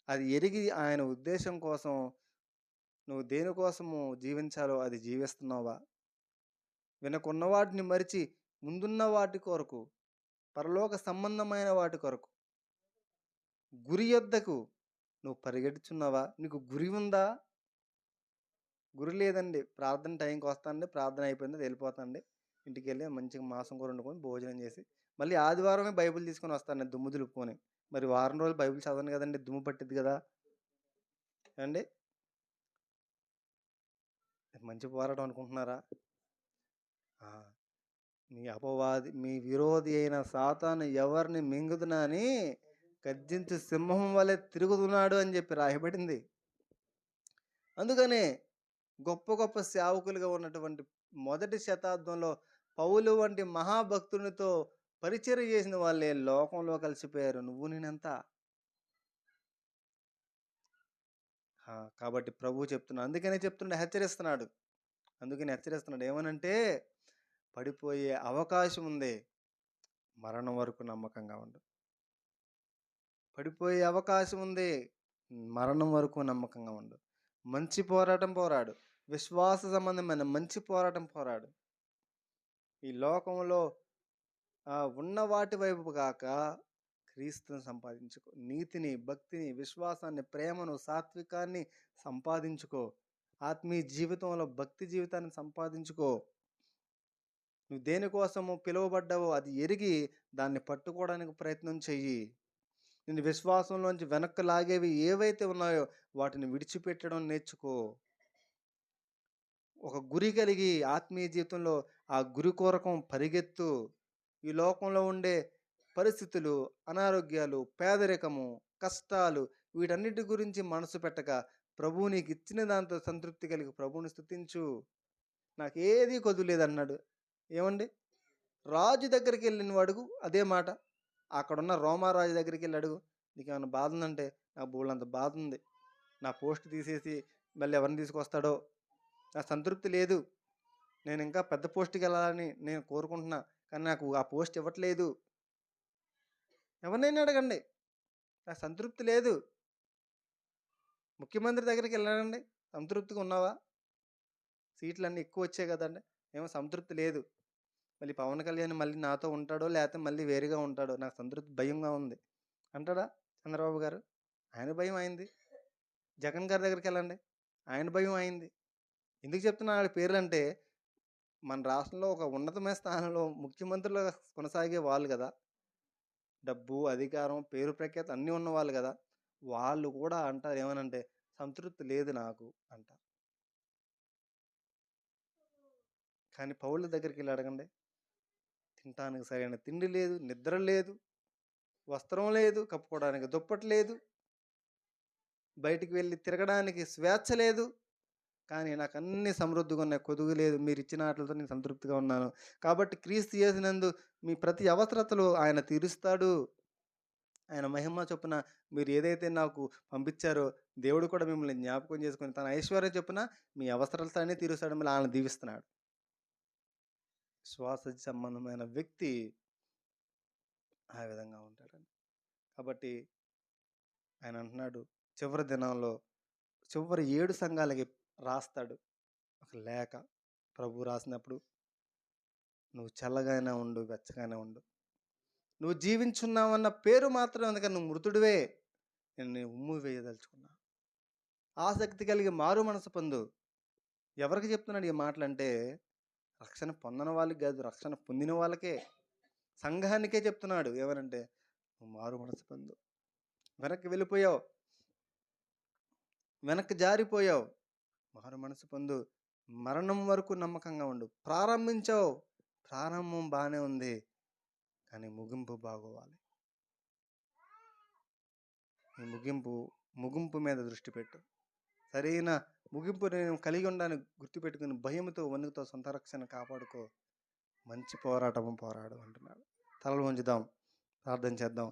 అది ఎరిగి ఆయన ఉద్దేశ్యం కోసం నువ్వు దేనికోసము జీవించాలో అది జీవిస్తున్నావా? వెనకున్న వాటిని మరిచి ముందున్న వాటి కొరకు, పరలోక సంబంధమైన వాటి కొరకు, గురి యొద్దకు నువ్వు పరిగెడుచున్నావా? నీకు గురి ఉందా? గురి లేదండి. ప్రార్థన టైంకి వస్తానండి. ప్రార్థన అయిపోయింది వెళ్ళిపోతానండి. ఇంటికెళ్ళి మంచిగా మాంసం కూర వండుకొని భోజనం చేసి, మళ్ళీ ఆదివారమే బైబిల్ తీసుకొని వస్తానండి దుమ్ము దులుపుకొని. మరి వారం రోజులు బైబిల్ చదవను కదండీ! దుమ్ము పట్టిద్ది కదా! ఏవండీ? మంచి పోరాటం అనుకుంటున్నారా? ఆ! మీ విరోధి అయిన సాతాను ఎవరిని మింగుదునా అని గర్జించు సింహం వలె తిరుగుతున్నాడు అని చెప్పి రాయబడింది. అందుకనే గొప్ప గొప్ప సేవకులుగా ఉన్నటువంటి మొదటి శతాబ్దంలో పౌలు వంటి మహాభక్తునితో పరిచర్య చేసిన వాళ్ళే లోకంలో కలిసిపోయారు. నువ్వు నేనెంత? కాబట్టి ప్రభువు చెప్తున్నాడు. అందుకనే చెప్తుండే హెచ్చరిస్తున్నాడు. అందుకని హెచ్చరిస్తున్నాడు. ఏమనంటే పడిపోయే అవకాశం ఉంది. మరణం వరకు నమ్మకంగా ఉండు. పడిపోయే అవకాశం ఉంది. మరణం వరకు నమ్మకంగా ఉండు. మంచి పోరాటం పోరాడు. విశ్వాస సంబంధమైన మంచి పోరాటం పోరాడు. ఈ లోకంలో ఉన్న వాటి వైపు కాక క్రీస్తుని సంపాదించుకో. నీతిని, భక్తిని, విశ్వాసాన్ని, ప్రేమను, సాత్వికాన్ని సంపాదించుకో. ఆత్మీయ జీవితంలో భక్తి జీవితాన్ని సంపాదించుకో. నువ్వు దేనికోసము పిలువబడ్డావో అది ఎరిగి దాన్ని పట్టుకోవడానికి ప్రయత్నం చెయ్యి. నిన్ను విశ్వాసంలోంచి వెనక్కి లాగేవి ఏవైతే ఉన్నాయో వాటిని విడిచిపెట్టడం నేర్చుకో. ఒక గురి కలిగి ఆత్మీయ జీవితంలో ఆ గురి కొరకం పరిగెత్తు. ఈ లోకంలో ఉండే పరిస్థితులు, అనారోగ్యాలు, పేదరికము, కష్టాలు వీటన్నిటి గురించి మనసు పెట్టక ప్రభువు నీకు ఇచ్చిన దాంతో సంతృప్తి కలిగి ప్రభువుని స్తుతించు. నాకేది కొదువులేదన్నాడు. ఏమండి? రాజు దగ్గరికి వెళ్ళి నువ్వు అడుగు అదే మాట. అక్కడున్న రోమారాజు దగ్గరికి వెళ్ళి అడుగు. నీకేమన్నా బాధ ఉందంటే నాకు బోలెడంత బాధ ఉంది. నా పోస్ట్ తీసేసి మళ్ళీ ఎవరిని తీసుకొస్తాడో నాకు సంతృప్తి లేదు. నేను ఇంకా పెద్ద పోస్ట్‌కి వెళ్ళాలని నేను కోరుకుంటున్నా. కానీ నాకు ఆ పోస్ట్ ఇవ్వట్లేదు. ఎవరినైనా అడగండి. నాకు సంతృప్తి లేదు. ముఖ్యమంత్రి దగ్గరికి వెళ్ళాడండి. సంతృప్తిగా ఉన్నావా? సీట్లన్నీ ఎక్కువ వచ్చాయి కదండీ! ఏమో సంతృప్తి లేదు. మళ్ళీ పవన్ కళ్యాణ్ మళ్ళీ నాతో ఉంటాడో లేకపోతే మళ్ళీ వేరుగా ఉంటాడో నాకు సంతృప్తి భయంగా ఉంది అంటాడా చంద్రబాబు గారు? ఆయన భయం అయింది. జగన్ గారి దగ్గరికి వెళ్ళండి. ఆయన భయం అయింది. ఎందుకు చెప్తున్నా ఆళ్ళ పేర్లంటే మన రాష్ట్రంలో ఒక ఉన్నతమైన స్థానంలో ముఖ్యమంత్రులుగా కొనసాగే వాళ్ళు కదా! డబ్బు, అధికారం, పేరు ప్రఖ్యాతి అన్నీ ఉన్నవాళ్ళు కదా! వాళ్ళు కూడా అంటారు ఏమనంటే సంతృప్తి లేదు నాకు అంటారు. కానీ పౌలు దగ్గరికెళ్ళి అడగండి. తినటానికి సరైన తిండి లేదు, నిద్ర లేదు, వస్త్రం లేదు, కప్పుకోవడానికి దుప్పటి లేదు, బయటికి వెళ్ళి తిరగడానికి స్వేచ్ఛ లేదు. కానీ నాకు అన్నీ సమృద్ధిగా ఉన్నాయి. కొదువు లేదు. మీరిచ్చిన ఆటిలతో నేను సంతృప్తిగా ఉన్నాను. కాబట్టి క్రీస్తు యేసునందు మీ ప్రతి అవసరతలు ఆయన తీరుస్తాడు. ఆయన మహిమ చొప్పున మీరు ఏదైతే నాకు పంపించారో దేవుడు కూడా మిమ్మల్ని జ్ఞాపకం చేసుకొని తన ఐశ్వర్యం చొప్పున మీ అవసరాలతోనే తీరుస్తాడు. మిమ్మల్ని ఆయన దీవిస్తున్నాడు. శ్వాస సంబంధమైన వ్యక్తి ఆ విధంగా ఉంటాడండి. కాబట్టి ఆయన అంటున్నాడు చివరి దినాల్లో చివరి 7 సంఘాలకి రాస్తాడు ఒక లేఖ. ప్రభువు రాసినప్పుడు నువ్వు చల్లగానే ఉండు, వెచ్చగానే ఉండు. నువ్వు జీవించున్నావన్న పేరు మాత్రం ఎందుకని నువ్వు మృతుడివే. నేను నీ ఉమ్ము వేయదలుచుకున్నా. ఆసక్తి కలిగి మారు మనసు పొందు. ఎవరికి చెప్తున్నాడు ఈ మాటలంటే రక్షణ పొందని వాళ్ళకి కాదు, రక్షణ పొందిన వాళ్ళకే, సంఘానికే చెప్తున్నాడు. ఏమనంటే నువ్వు మారు మనసు పొందు. వెనక్కి వెళ్ళిపోయావు, వెనక్కి జారిపోయావు, మారు మనసు పొందు. మరణం వరకు నమ్మకంగా ఉండు. ప్రారంభించావు, ప్రారంభం బాగానే ఉంది, కానీ ముగింపు బాగోవాలి. ఈ ముగింపు మీద దృష్టి పెట్టు. సరైన ముగింపు నేను కలిగి ఉండాలని గుర్తుపెట్టుకుని భయంతో వణుకుతో సొంత రక్షణ కాపాడుకో. మంచి పోరాటం పోరాడు అంటున్నాడు. తలలు వంచుదాం, ప్రార్థన చేద్దాం.